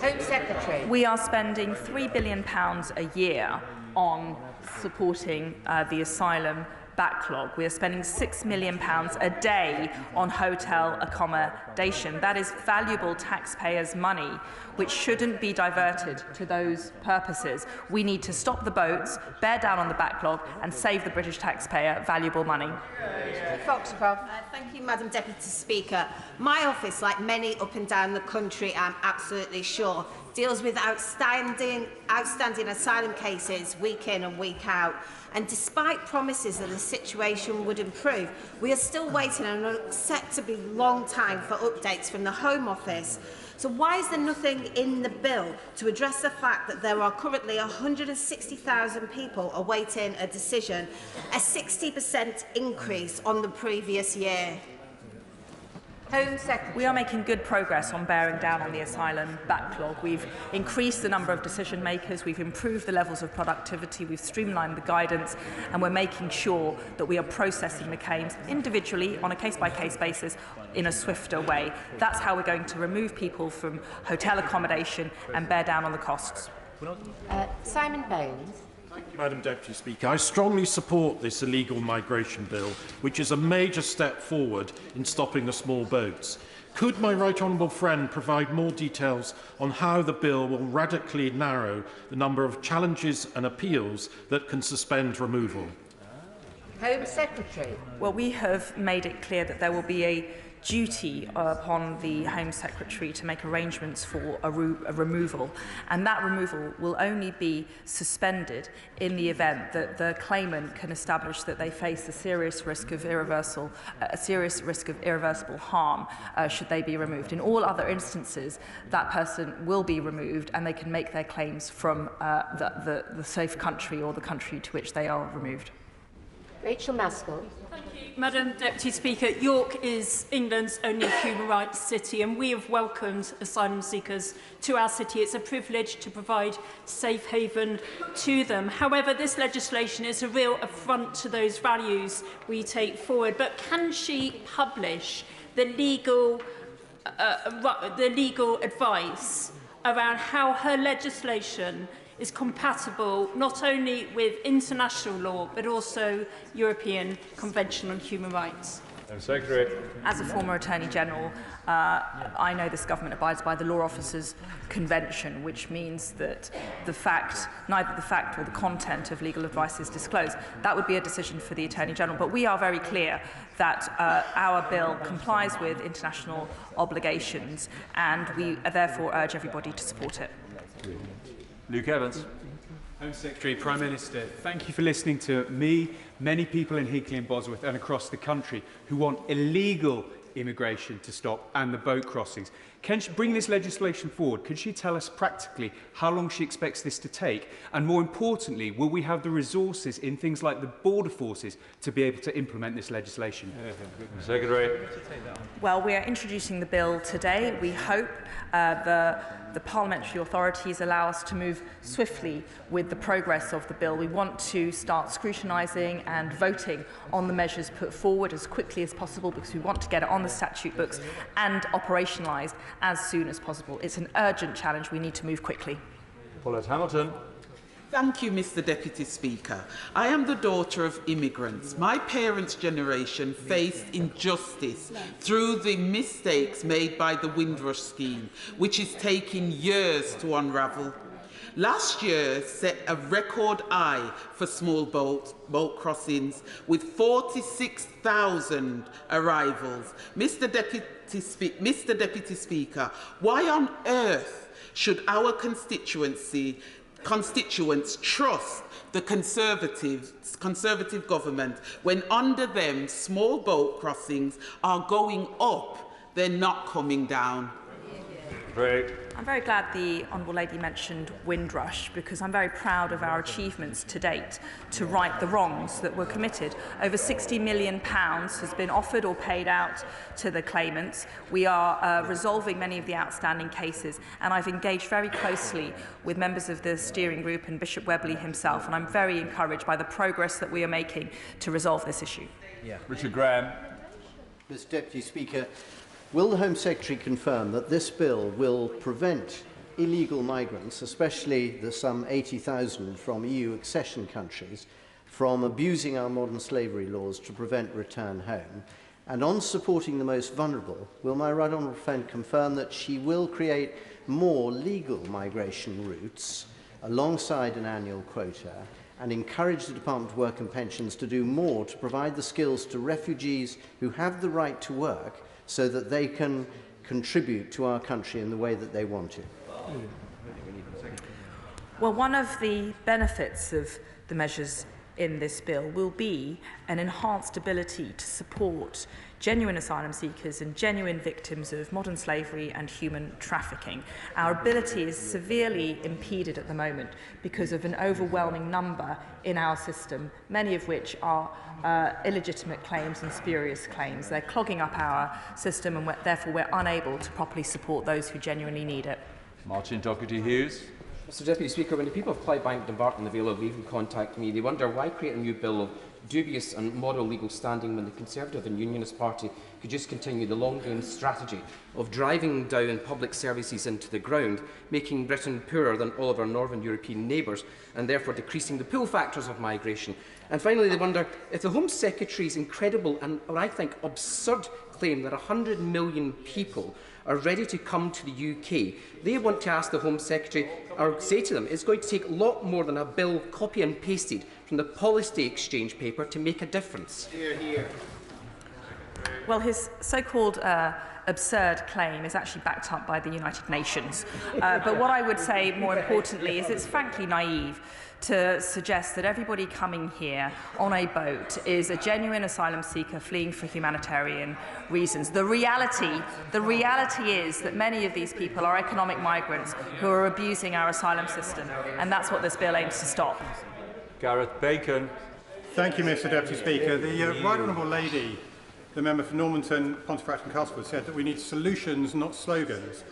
S27: Home Secretary.
S2: We are spending £3 billion a year on supporting the asylum backlog. We are spending £6 million a day on hotel accommodation. That is valuable taxpayers' money, which shouldn't be diverted to those purposes. We need to stop the boats, bear down on the backlog, and save the British taxpayer valuable money.
S8: Thank you, Madam Deputy Speaker. My office, like many up and down the country, I'm absolutely sure, deals with outstanding asylum cases week in and week out. And despite promises that the situation would improve, we are still waiting an unacceptably long time for updates from the Home Office. So why is there nothing in the bill to address the fact that there are currently 160,000 people awaiting a decision, a 60% increase on the previous year?
S2: Home Secretary. We are making good progress on bearing down on the asylum backlog. We've increased the number of decision makers, we've improved the levels of productivity, we've streamlined the guidance, and we're making sure that we are processing the claims individually on a case-by-case basis in a swifter way. That's how we're going to remove people from hotel accommodation and bear down on the costs.
S27: Simon Bones.
S9: Thank you, Madam Deputy Speaker. I strongly support this illegal migration bill, which is a major step forward in stopping the small boats. Could my right honourable friend provide more details on how the bill will radically narrow the number of challenges and appeals that can suspend removal?
S27: Home Secretary.
S2: Well, we have made it clear that there will be a duty upon the Home Secretary to make arrangements for a removal, and that removal will only be suspended in the event that the claimant can establish that they face a serious risk of irreversible harm should they be removed. In all other instances, that person will be removed and they can make their claims from the safe country or the country to which they are removed.
S27: Rachel Maskell.
S12: Madam Deputy Speaker, York is England's only human rights city, and we have welcomed asylum seekers to our city. It's a privilege to provide safe haven to them. However, this legislation is a real affront to those values we take forward. But can she publish the legal advice around how her legislation is compatible not only with international law but also European Convention on Human Rights?
S4: Secretary.
S2: As a former Attorney General, I know this government abides by the Law Officers Convention, which means that neither the fact or the content of legal advice is disclosed. That would be a decision for the Attorney General. But we are very clear that our bill complies with international obligations, and we therefore urge everybody to support it.
S20: Luke Evans. Home Secretary, Prime Minister, thank you for listening to me, many people in Hinckley and Bosworth and across the country who want illegal immigration to stop and the boat crossings. Can she bring this legislation forward? Could she tell us practically how long she expects this to take? And more importantly, will we have the resources in things like the border forces to be able to implement this legislation?
S4: Secretary.
S2: Well, we are introducing the bill today. We hope the parliamentary authorities allow us to move swiftly with the progress of the bill. We want to start scrutinising and voting on the measures put forward as quickly as possible because we want to get it on the statute books and operationalised as soon as possible. It's an urgent challenge. We need to move quickly.
S4: Paulette Hamilton.
S22: Thank you, Mr. Deputy Speaker. I am the daughter of immigrants. My parents' generation faced injustice through the mistakes made by the Windrush scheme, which is taking years to unravel. Last year set a record high for small boat crossings with 46,000 arrivals. Mr. Deputy Speaker, why on earth should our constituents trust the Conservative government when under them small boat crossings are going up, they're not coming down?
S4: Great.
S2: I'm very glad the Honourable Lady mentioned Windrush because I'm very proud of our achievements to date to right the wrongs that were committed. Over £60 million has been offered or paid out to the claimants. We are resolving many of the outstanding cases, and I've engaged very closely with members of the steering group and Bishop Webley himself, and I'm very encouraged by the progress that we are making to resolve this issue.
S4: Richard Graham.
S23: Mr. Deputy Speaker, will the Home Secretary confirm that this bill will prevent
S19: illegal migrants, especially the some 80,000 from EU accession countries, from abusing our modern slavery laws to prevent return home? And on supporting the most vulnerable, will my right honourable friend confirm that she will create more legal migration routes alongside an annual quota, and encourage the Department of Work and Pensions to do more to provide the skills to refugees who have the right to work so that they can contribute to our country in the way that they want to?
S2: Well, one of the benefits of the measures in this bill will be an enhanced ability to support genuine asylum seekers and genuine victims of modern slavery and human trafficking. Our ability is severely impeded at the moment because of an overwhelming number in our system, many of which are illegitimate claims and spurious claims. They're clogging up our system, and therefore we're unable to properly support those who genuinely need it.
S7: Martin Doherty Hughes.
S13: Mr Deputy Speaker, when the people of Clydebank, Dumbarton and the Vale of Leven contact me, they wonder why create a new bill of dubious and moral legal standing when the Conservative and Unionist Party could just continue the long-game strategy of driving down public services into the ground, making Britain poorer than all of our northern European neighbours, and therefore decreasing the pull factors of migration. And finally, they wonder if the Home Secretary's incredible and, I think, absurd claim that 100 million people are ready to come to the UK, they want to ask the Home Secretary, or say to them, it's going to take a lot more than a bill copy and pasted from the policy exchange paper to make a difference.
S19: Hear, hear.
S2: Well, his so-called absurd claim is actually backed up by the United Nations. But what I would say more importantly is it's frankly naive to suggest that everybody coming here on a boat is a genuine asylum seeker fleeing for humanitarian reasons. The reality is that many of these people are economic migrants who are abusing our asylum system, and that's what this bill aims to stop.
S7: Gareth Bacon.
S25: Thank you, Mr Deputy Speaker. The Right Honourable Lady, the member for Normanton, Pontefract and Castleford, said that we need solutions, not slogans.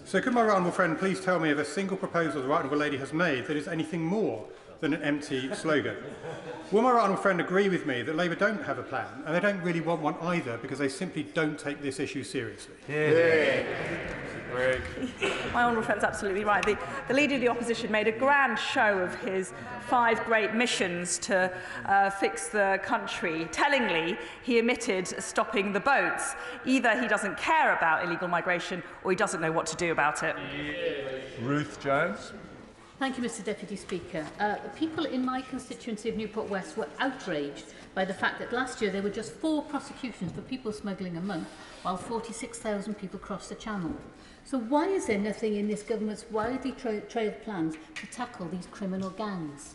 S25: So could my right honourable friend please tell me of a single proposal the right honourable lady has made that is anything more than an empty slogan? Will my right honourable friend agree with me that Labour don't have a plan, and they don't really want one either because they simply don't take this issue seriously?
S7: Yeah.
S2: My honourable friend's absolutely right. The Leader of the Opposition made a grand show of his 5 great missions to fix the country. Tellingly, he omitted stopping the boats. Either he doesn't care about illegal migration or he doesn't know what to do about it.
S7: Ruth Jones.
S15: Thank you, Mr Deputy Speaker. People in my constituency of Newport West were outraged by the fact that last year there were just 4 prosecutions for people smuggling a month, while 46,000 people crossed the Channel. So why is there nothing in this government's widely trailed plans to tackle these criminal gangs?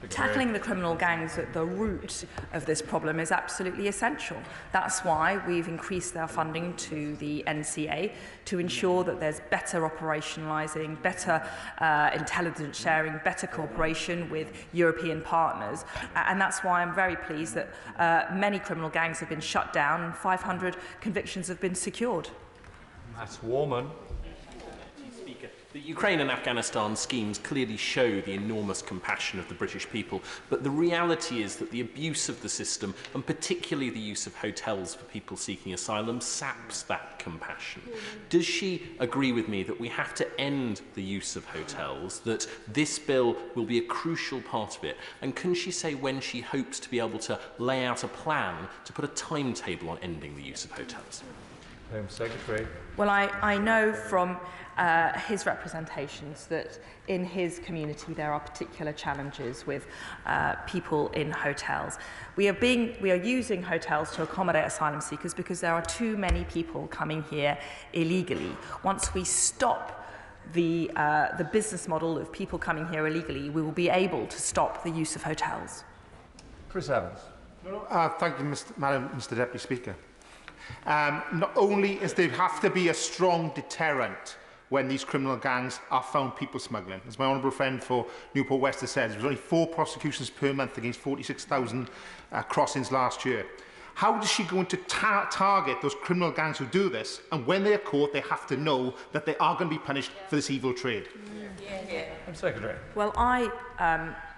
S2: Tackling the criminal gangs at the root of this problem is absolutely essential. That's why we've increased our funding to the NCA to ensure that there's better operationalising, better intelligence sharing, better cooperation with European partners. And that's why I'm very pleased that many criminal gangs have been shut down and 500 convictions have been secured.
S7: Matt Warman.
S16: The Ukraine and Afghanistan schemes clearly show the enormous compassion of the British people, but the reality is that the abuse of the system, and particularly the use of hotels for people seeking asylum, saps that compassion. Does she agree with me that we have to end the use of hotels, that this bill will be a crucial part of it, and can she say when she hopes to be able to lay out a plan to put a timetable on ending the use of hotels?
S7: Home Secretary.
S2: Well, I know from his representations that in his community there are particular challenges with people in hotels. We are using hotels to accommodate asylum seekers because there are too many people coming here illegally. Once we stop the business model of people coming here illegally, we will be able to stop the use of hotels.
S7: Chris Evans.
S17: Thank you, Mr Deputy Speaker. Not only is there have to be a strong deterrent when these criminal gangs are found people smuggling. As my honourable friend for Newport West has said, there was only 4 prosecutions per month against 46,000 crossings last year. How is she going to target those criminal gangs who do this? And when they are caught, they have to know that they are going to be punished for this evil trade.
S7: Secretary.
S2: Well, I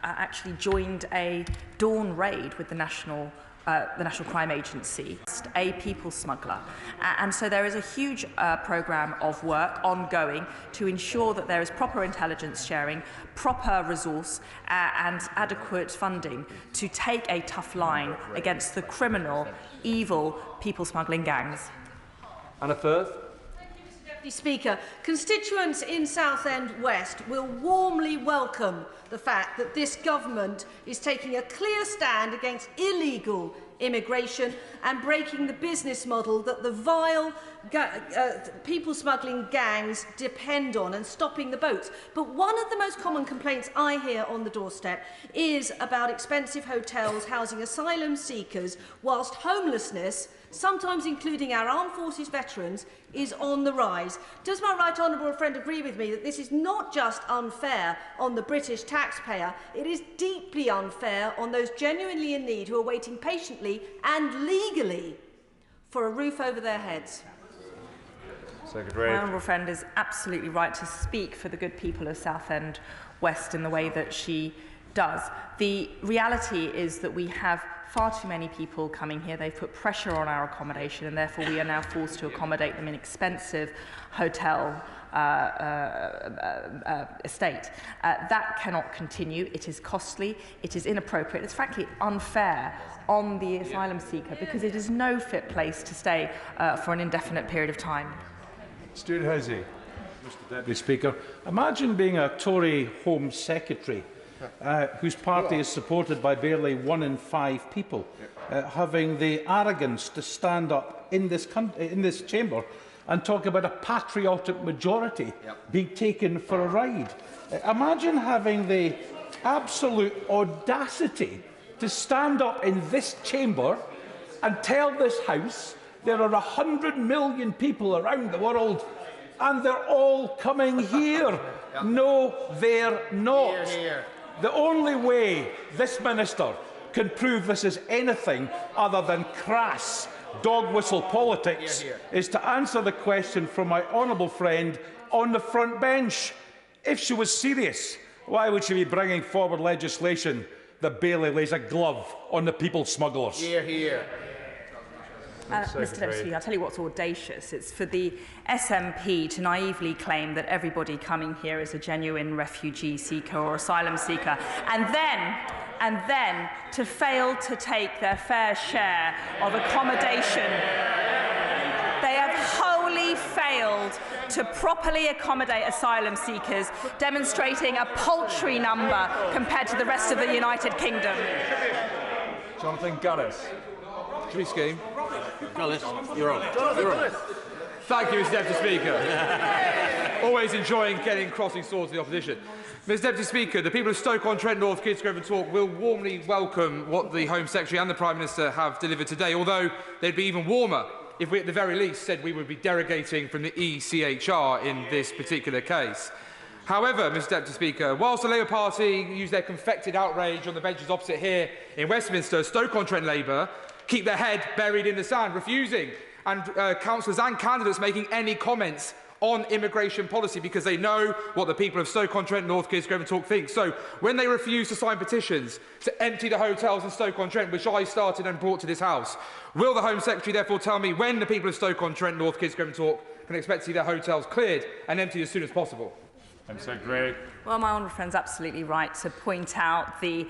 S2: actually joined a dawn raid with the National the National Crime Agency, a people smuggler. And so there is a huge programme of work ongoing to ensure that there is proper intelligence sharing, proper resource and adequate funding to take a tough line against the criminal, evil people smuggling gangs.
S7: Anna Firth.
S5: Deputy Speaker, constituents in Southend West will warmly welcome the fact that this government is taking a clear stand against illegal immigration and breaking the business model that the vile people smuggling gangs depend on and stopping the boats. But one of the most common complaints I hear on the doorstep is about expensive hotels housing asylum seekers, whilst homelessness, sometimes including our armed forces veterans, is on the rise. Does my right honourable friend agree with me that this is not just unfair on the British taxpayer, it is deeply unfair on those genuinely in need who are waiting patiently and legally for a roof over their heads?
S2: My honourable friend is absolutely right to speak for the good people of Southend West in the way that she does. The reality is that we have far too many people coming here. They've put pressure on our accommodation, and therefore we are now forced to accommodate them in expensive hotel estate. That cannot continue. It is costly, it is inappropriate, it's frankly unfair on the asylum seeker because it is no fit place to stay for an indefinite period of time.
S7: Stuart Hosey.
S4: Mr Deputy Speaker, imagine being a Tory Home Secretary whose party is supported by barely 1 in 5 people, having the arrogance to stand up in this chamber and talk about a patriotic majority being taken for a ride. Imagine having the absolute audacity to stand up in this chamber and tell this House there are 100 million people around the world and they're all coming here. No, they're not. The only way this minister can prove this is anything other than crass dog whistle politics is to answer the question from my honourable friend on the front bench. If she was serious, why would she be bringing forward legislation that barely lays a glove on the people smugglers?
S2: Mr Deputy, I'll tell you what's audacious. It's for the SNP to naively claim that everybody coming here is a genuine refugee seeker or asylum seeker, and then to fail to take their fair share of accommodation. They have wholly failed to properly accommodate asylum seekers, demonstrating a paltry number compared to the rest of the United Kingdom.
S7: Jonathan Gullis.
S11: Tree scheme. Gullis, you're on. Thank you, Mr Deputy Speaker. Always enjoying getting crossing swords to the opposition. Mr Deputy Speaker, the people of Stoke-on-Trent, North Kidsgrove and Talk will warmly welcome what the Home Secretary and the Prime Minister have delivered today, although they'd be even warmer if we at the very least said we would be derogating from the ECHR in this particular case. However, Mr Deputy Speaker, whilst the Labour Party use their confected outrage on the benches opposite here in Westminster, Stoke-on-Trent Labour keep their head buried in the sand, refusing, and councillors and candidates making any comments on immigration policy because they know what the people of Stoke-on-Trent, North Kidsgrove and Talk think. So when they refuse to sign petitions to empty the hotels in Stoke-on-Trent, which I started and brought to this House, will the Home Secretary therefore tell me when the people of Stoke-on-Trent, North Kidsgrove and Talk can expect to see their hotels cleared and emptied as soon as possible?
S2: Well, my honourable friend's absolutely right to point out the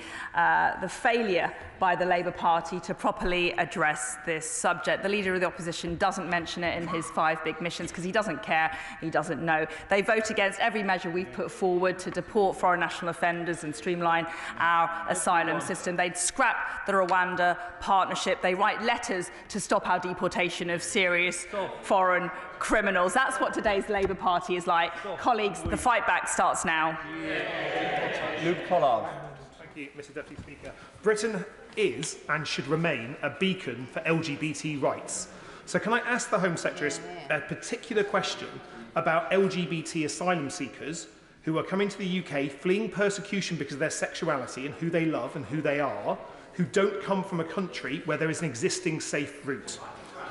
S2: failure by the Labour Party to properly address this subject. The Leader of the Opposition doesn't mention it in his 5 big missions because he doesn't care, he doesn't know. They vote against every measure we've put forward to deport foreign national offenders and streamline our asylum system. They'd scrap the Rwanda partnership. They write letters to stop our deportation of serious foreign criminals. That's what today's Labour Party is like. Colleagues, the fight back starts now.
S7: Luke Pollard.
S14: Thank you, Mr Deputy Speaker. Britain is and should remain a beacon for LGBT rights. So can I ask the Home Secretary a particular question about LGBT asylum seekers who are coming to the UK fleeing persecution because of their sexuality and who they love and who they are, who don't come from a country where there is an existing safe route?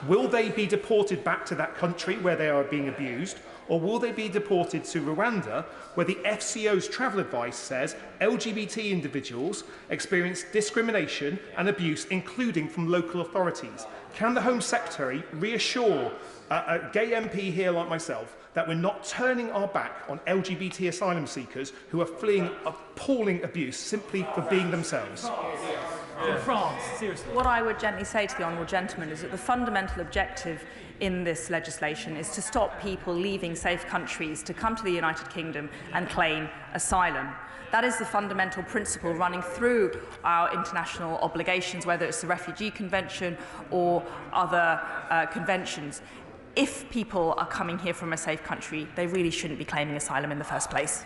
S14: Will they be deported back to that country where they are being abused, Or will they be deported to Rwanda, where the FCO's travel advice says LGBT individuals experience discrimination and abuse, including from local authorities? Can the Home Secretary reassure a gay MP here like myself that we're not turning our back on LGBT asylum seekers who are fleeing appalling abuse simply for being themselves?
S2: From France, seriously. What I would gently say to the honourable gentleman is that the fundamental objective in this legislation is to stop people leaving safe countries to come to the United Kingdom and claim asylum. That is the fundamental principle running through our international obligations, whether it's the Refugee Convention or other conventions. If people are coming here from a safe country, they really shouldn't be claiming asylum in the first place.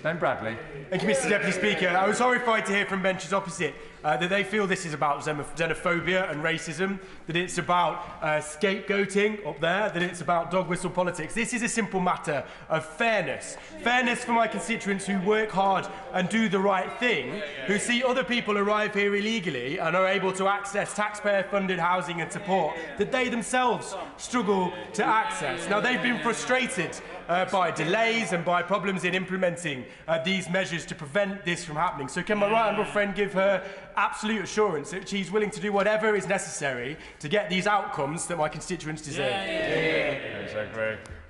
S11: Ben Bradley.
S1: Thank you, Mr. Deputy Speaker. I was horrified to hear from benches opposite that they feel this is about xenophobia and racism, that it's about scapegoating up there, that it's about dog whistle politics. This is a simple matter of fairness. Fairness for my constituents who work hard and do the right thing, who see other people arrive here illegally and are able to access taxpayer-funded housing and support that they themselves struggle to access. Now, they've been frustrated by delays and by problems in implementing these measures to prevent this from happening. So can my right honourable friend give her absolute assurance that she's willing to do whatever is necessary to get these outcomes that my constituents deserve?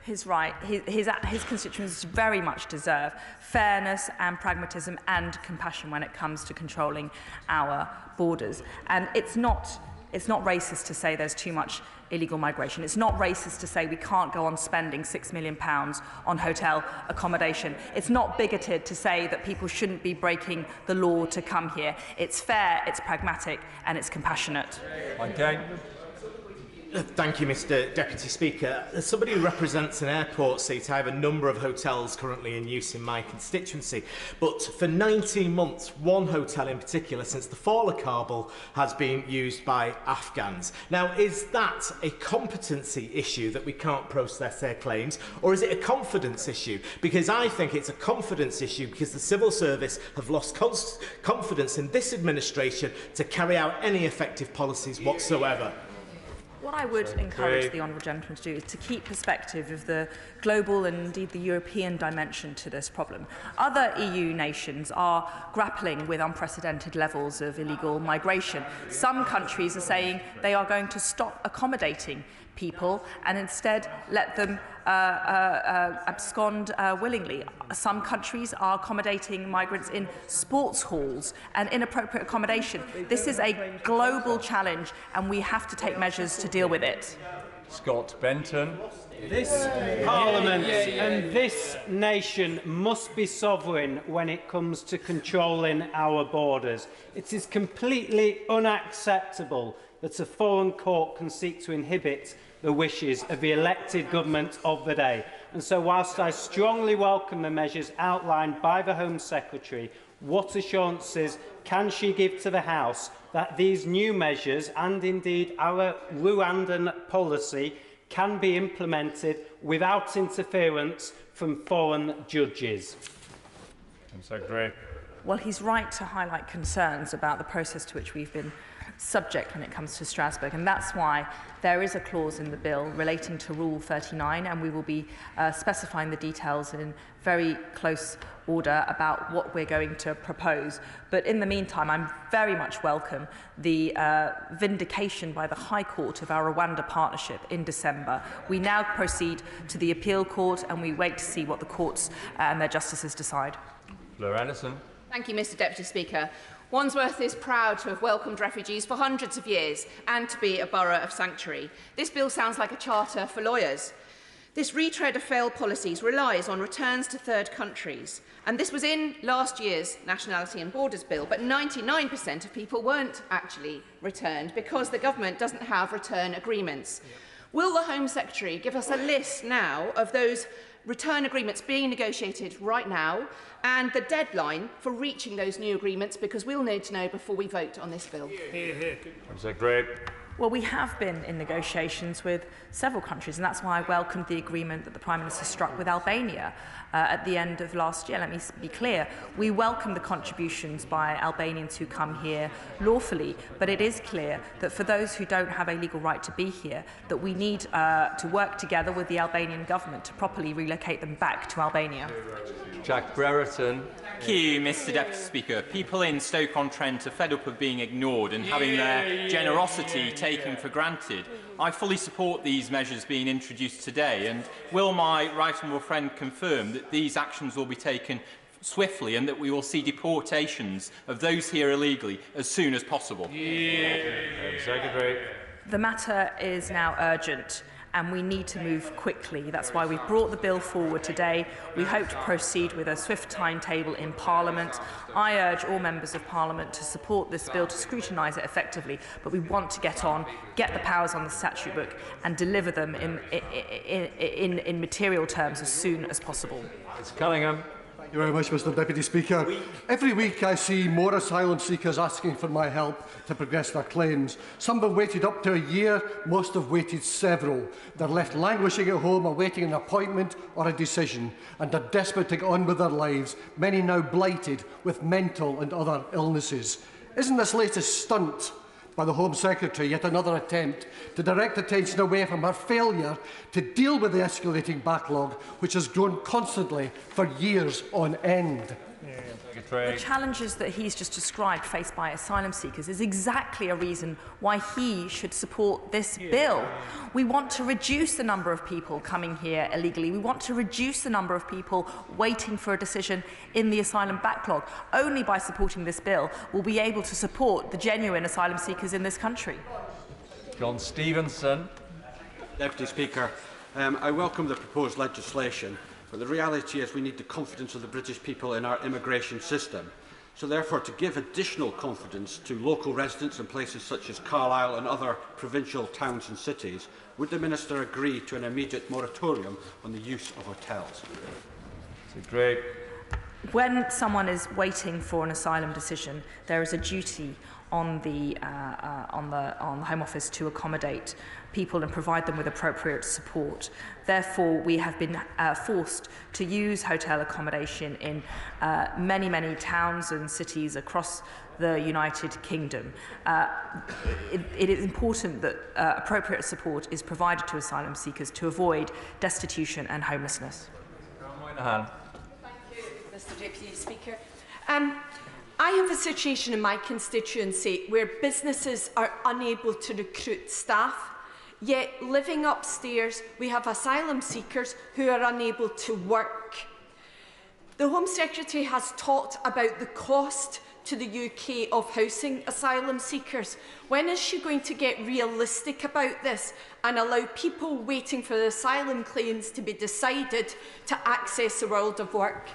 S2: His right, his constituents very much deserve fairness and pragmatism and compassion when it comes to controlling our borders. And it's not racist to say there's too much illegal migration. It's not racist to say we can't go on spending £6 million on hotel accommodation. It's not bigoted to say that people shouldn't be breaking the law to come here. It's fair, it's pragmatic, and it's compassionate.
S11: Okay.
S3: Thank you, Mr. Deputy Speaker. As somebody who represents an airport seat, I have a number of hotels currently in use in my constituency. But for 19 months, one hotel in particular, since the fall of Kabul, has been used by Afghans. Now, is that a competency issue that we can't process their claims, or is it a confidence issue? Because I think it's a confidence issue because the civil service have lost confidence in this administration to carry out any effective policies whatsoever.
S2: What I would encourage the honourable gentleman to do is to keep perspective of the global and indeed the European dimension to this problem. Other EU nations are grappling with unprecedented levels of illegal migration. Some countries are saying they are going to stop accommodating people and instead let them abscond willingly. Some countries are accommodating migrants in sports halls and inappropriate accommodation. This is a global challenge and we have to take measures to deal with it.
S11: Scott Benton.
S18: This Parliament and this nation must be sovereign when it comes to controlling our borders. It is completely unacceptable that a foreign court can seek to inhibit the wishes of the elected government of the day. And so whilst I strongly welcome the measures outlined by the Home Secretary, what assurances can she give to the House that these new measures and indeed our Rwandan policy can be implemented without interference from foreign judges?
S11: Secretary.
S2: Well, he's right to highlight concerns about the process to which we've been subject when it comes to Strasbourg, and that's why there is a clause in the bill relating to Rule 39, and we will be specifying the details in very close order about what we're going to propose. But in the meantime, I'm very much welcome the vindication by the High Court of our Rwanda partnership in December. We now proceed to the appeal court, and we wait to see what the courts and their justices decide.
S11: Fleur Anderson.
S21: Thank you, Mr. Deputy Speaker. Wandsworth is proud to have welcomed refugees for hundreds of years and to be a borough of sanctuary. This bill sounds like a charter for lawyers. This retread of failed policies relies on returns to third countries, and this was in last year's Nationality and Borders Bill, but 99% of people weren't actually returned because the government doesn't have return agreements. Will the Home Secretary give us a list now of those return agreements being negotiated right now and the deadline for reaching those new agreements, because we'll need to know before we vote on this bill?
S11: Secretary.
S2: Well, we have been in negotiations with several countries, and that's why I welcomed the agreement that the Prime Minister struck with Albania at the end of last year. Let me be clear. We welcome the contributions by Albanians who come here lawfully, but it is clear that for those who don't have a legal right to be here, that we need to work together with the Albanian government to properly relocate them back to Albania.
S7: Jack Brereton.
S6: Thank you, Mr Deputy Speaker. People in Stoke-on-Trent are fed up of being ignored and having their generosity taken for granted. I fully support these measures being introduced today, and will my right honourable friend confirm that these actions will be taken swiftly and that we will see deportations of those here illegally as soon as possible?
S7: Secretary.
S2: The matter is now urgent, and we need to move quickly. That's why we've brought the bill forward today. We hope to proceed with a swift timetable in Parliament. I urge all members of Parliament to support this bill, to scrutinise it effectively, but we want to get on, get the powers on the statute book and deliver them in material terms as soon as possible.
S7: It's Cunningham.
S8: Thank you very much, Mr Deputy Speaker. Every week I see more asylum seekers asking for my help to progress their claims. Some have waited up to a year, most have waited several. They're left languishing at home awaiting an appointment or a decision, and are desperate to get on with their lives, many now blighted with mental and other illnesses. Isn't this latest stunt by the Home Secretary yet another attempt to direct attention away from her failure to deal with the escalating backlog, which has grown constantly for years on end?
S2: The challenges that he's just described faced by asylum seekers is exactly a reason why he should support this bill. We want to reduce the number of people coming here illegally. We want to reduce the number of people waiting for a decision in the asylum backlog. Only by supporting this bill will we be able to support the genuine asylum seekers in this country.
S7: John Stevenson.
S9: Deputy Speaker, I welcome the proposed legislation. But the reality is we need the confidence of the British people in our immigration system. So therefore, to give additional confidence to local residents in places such as Carlisle and other provincial towns and cities, would the Minister agree to an immediate moratorium on the use of hotels?
S7: Great.
S2: When someone is waiting for an asylum decision, there is a duty on the Home Office to accommodate people and provide them with appropriate support. Therefore, we have been forced to use hotel accommodation in many, many towns and cities across the United Kingdom. It is important that appropriate support is provided to asylum seekers to avoid destitution and homelessness.
S21: Thank you, Mr Deputy Speaker. I have a situation in my constituency where businesses are unable to recruit staff, yet living upstairs we have asylum seekers who are unable to work. The Home Secretary has talked about the cost to the UK of housing asylum seekers. When is she going to get realistic about this and allow people waiting for their asylum claims to be decided to access the world of work?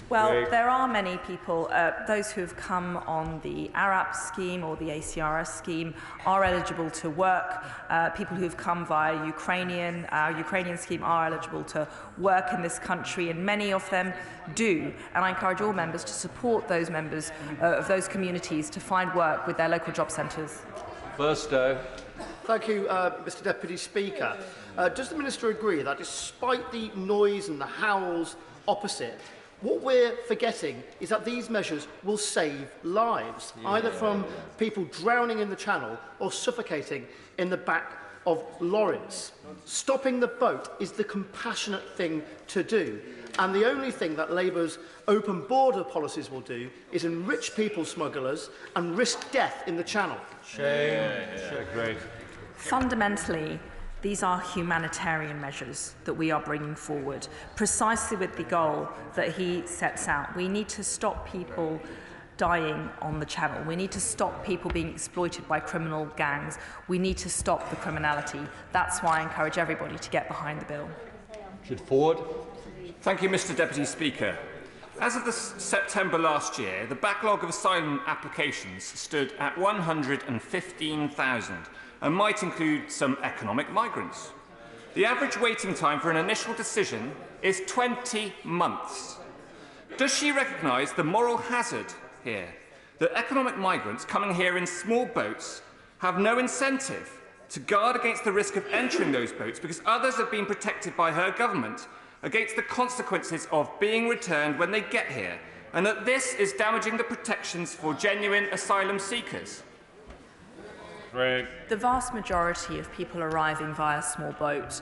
S2: Well, there are many people, those who have come on the ARAP scheme or the ACRS scheme are eligible to work. People who have come via our Ukrainian scheme are eligible to work in this country, and many of them do. And I encourage all members to support those members of those communities to find work with their local job centres.
S7: Burstow.
S10: Thank you, Mr Deputy Speaker. Does the Minister agree that despite the noise and the howls opposite, what we're forgetting is that these measures will save lives, either from people drowning in the Channel or suffocating in the back of lorries? Stopping the boat is the compassionate thing to do, and the only thing that Labour's open border policies will do is enrich people smugglers and risk death in the Channel.
S7: Great.
S2: Fundamentally, these are humanitarian measures that we are bringing forward, precisely with the goal that he sets out. We need to stop people dying on the Channel. We need to stop people being exploited by criminal gangs. We need to stop the criminality. That's why I encourage everybody to get behind the bill.
S7: Richard Ford.
S6: Thank you, Mr Deputy Speaker. As of September last year, the backlog of asylum applications stood at 115,000 and might include some economic migrants. The average waiting time for an initial decision is 20 months. Does she recognise the moral hazard here?
S12: that economic migrants coming here in small boats have no incentive to guard against the risk of entering those boats because others have been protected by her government against the consequences of being returned when they get here, and that this is damaging the protections for genuine asylum seekers?
S2: The vast majority of people arriving via small boat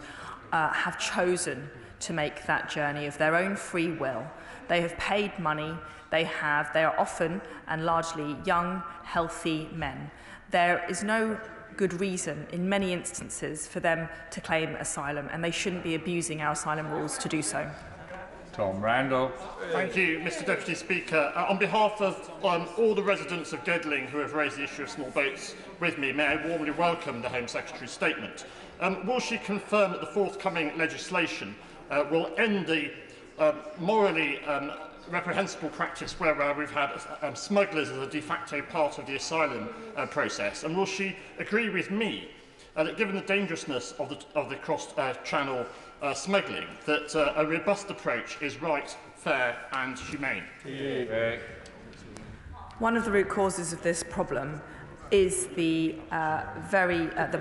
S2: have chosen to make that journey of their own free will. They have paid money. They are often and largely young, healthy men. There is no good reason in many instances for them to claim asylum, and they shouldn't be abusing our asylum rules to do so.
S7: Tom Randall.
S20: Thank you, Mr Deputy Speaker. On behalf of all the residents of Gedling who have raised the issue of small boats with me, may I warmly welcome the Home Secretary's statement. Will she confirm that the forthcoming legislation will end the morally reprehensible practice where we've had smugglers as a de facto part of the asylum process? And will she agree with me that given the dangerousness of the cross-channel smuggling, that a robust approach is right, fair and humane?
S2: One of the root causes of this problem is the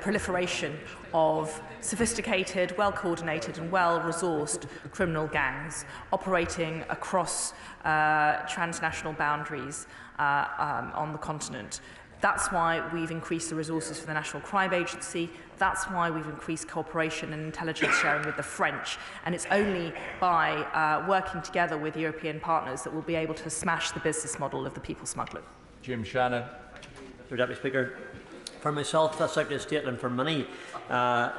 S2: proliferation of sophisticated, well-coordinated and well-resourced criminal gangs operating across transnational boundaries on the continent. That's why we've increased the resources for the National Crime Agency. That's why we've increased cooperation and intelligence sharing with the French. And it's only by working together with European partners that we'll be able to smash the business model of the people smuggler.
S7: Jim Shannon.
S22: Mr Deputy Speaker, for myself, the Secretary of State, and for many,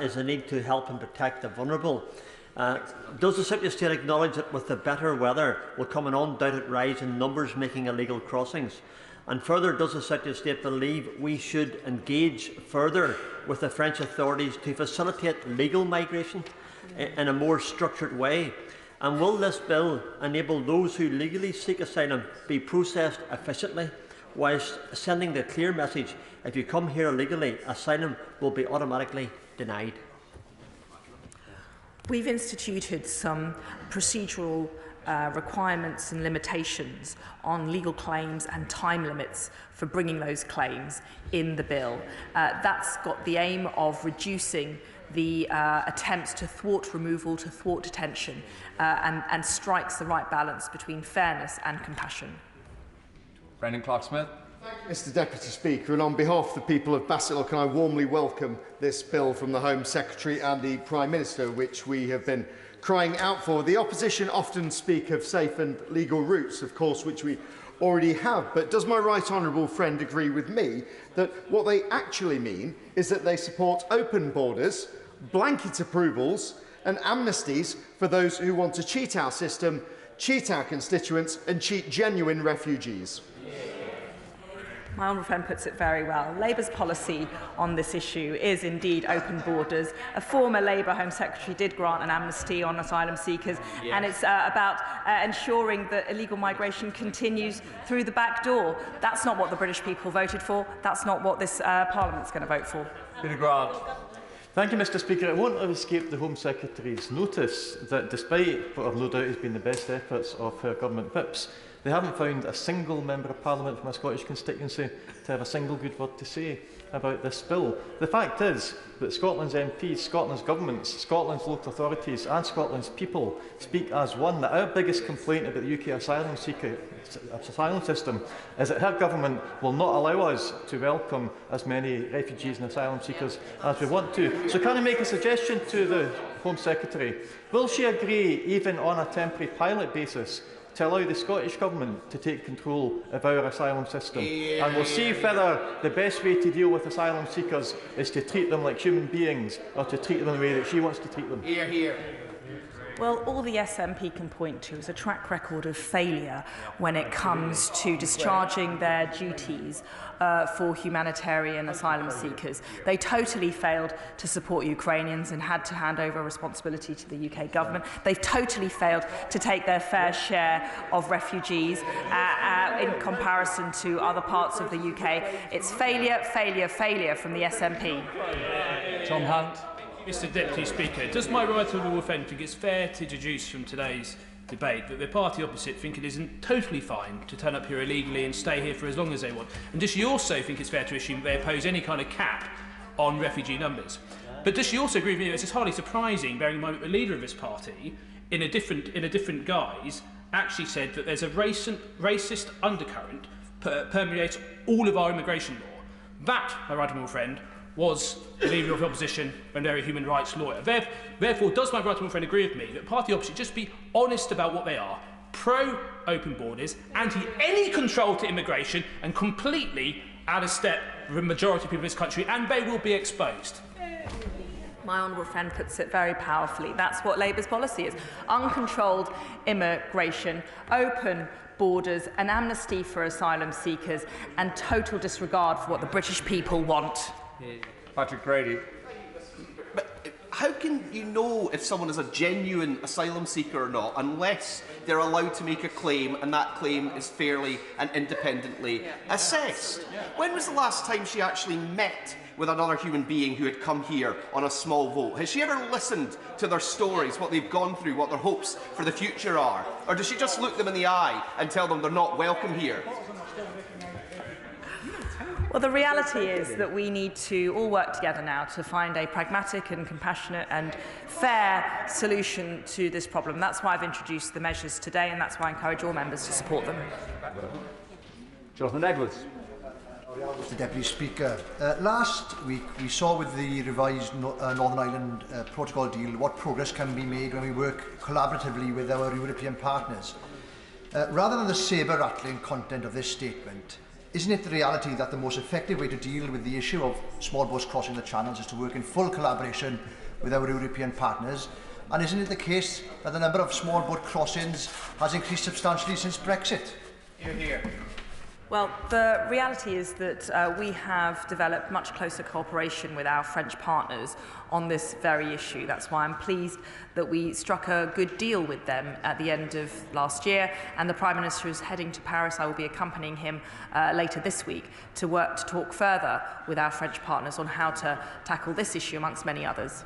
S22: is the need to help and protect the vulnerable. Does the Secretary of State acknowledge that with the better weather will come an undoubted rise in numbers making illegal crossings? And further, does the Secretary of State believe we should engage further with the French authorities to facilitate legal migration in a more structured way? And will this bill enable those who legally seek asylum be processed efficiently, whilst sending the clear message, if you come here illegally, asylum will be automatically denied?
S2: We've instituted some procedural requirements and limitations on legal claims and time limits for bringing those claims in the bill. That's got the aim of reducing the attempts to thwart removal, to thwart detention, and strikes the right balance between fairness and compassion.
S7: Brendan Clark-Smith.
S23: Mr Deputy Speaker, and on behalf of the people of Bassetlaw, can I warmly welcome this bill from the Home Secretary and the Prime Minister, which we have been crying out for. The opposition often speak of safe and legal routes, of course, which we already have, but does my right honourable friend agree with me that what they actually mean is that they support open borders, blanket approvals and amnesties for those who want to cheat our system, cheat our constituents and cheat genuine refugees?
S2: My honourable friend puts it very well. Labour's policy on this issue is indeed open borders. A former Labour Home Secretary did grant an amnesty on asylum seekers, and it's about ensuring that illegal migration continues through the back door. That's not what the British people voted for. That's not what this Parliament's going to vote for.
S7: Peter Grant.
S24: Thank you, Mr Speaker. It won't have escaped the Home Secretary's notice that despite what I've no doubt has been the best efforts of her government whips, they haven't found a single Member of Parliament from a Scottish constituency to have a single good word to say about this bill. The fact is that Scotland's MPs, Scotland's governments, Scotland's local authorities and Scotland's people speak as one, that our biggest complaint about the UK asylum system is that her government will not allow us to welcome as many refugees and asylum seekers as we want to. So can I make a suggestion to the Home Secretary? Will she agree, even on a temporary pilot basis, to allow the Scottish Government to take control of our asylum system? And we'll see whether the best way to deal with asylum seekers is to treat them like human beings or to treat them the way that she wants to treat them.
S19: Hear, hear.
S2: Well, all the SNP can point to is a track record of failure when it comes to discharging their duties for humanitarian asylum seekers. They totally failed to support Ukrainians and had to hand over responsibility to the UK government. They've totally failed to take their fair share of refugees in comparison to other parts of the UK. It's failure, failure, failure from the SNP.
S7: Tom Hunt.
S26: Mr Deputy Speaker, does my right honourable friend think it's fair to deduce from today's
S13: debate, that the party opposite think it isn't totally fine to turn up here illegally and stay here for as long as they want. And does she also think it's fair to assume they oppose any kind of cap on refugee numbers? But does she also agree with me that it's hardly surprising, bearing in mind that the leader of this party, in a different guise, actually said that there's a racist undercurrent permeates all of our immigration law? That, my right honourable friend, was the leader of the opposition and they're a human rights lawyer. Therefore, does my right honourable friend agree with me that party opposite just be honest about what they are, pro-open borders, anti any control to immigration, and completely out of step with the majority of people in this country, and they will be exposed?
S2: My honourable friend puts it very powerfully. That's what Labour's policy is. Uncontrolled immigration, open borders, an amnesty for asylum seekers, and total disregard for what the British people want.
S7: Patrick Grady.
S15: But how can you know if someone is a genuine asylum seeker or not unless they're allowed to make a claim and that claim is fairly and independently assessed? When was the last time she actually met with another human being who had come here on a small vote? Has she ever listened to their stories, what they've gone through, what their hopes for the future are? Or does she just look them in the eye and tell them they're not welcome here?
S2: Well, the reality is that we need to all work together now to find a pragmatic and compassionate and fair solution to this problem. That's why I've introduced the measures today, and that's why I encourage all members to support them.
S7: Jonathan Edwards.
S16: Mr Deputy Speaker, last week we saw with the revised Northern Ireland Protocol deal what progress can be made when we work collaboratively with our European partners. Rather than the sabre-rattling content of this statement, isn't it the reality that the most effective way to deal with the issue of small boats crossing the channels is to work in full collaboration with our European partners? And isn't it the case that the number of small boat crossings has increased substantially since Brexit?
S15: Hear, hear.
S2: Well, the reality is that we have developed much closer cooperation with our French partners on this very issue. That's why I'm pleased that we struck a good deal with them at the end of last year, and the Prime Minister is heading to Paris. I will be accompanying him later this week to work to talk further with our French partners on how to tackle this issue amongst many others.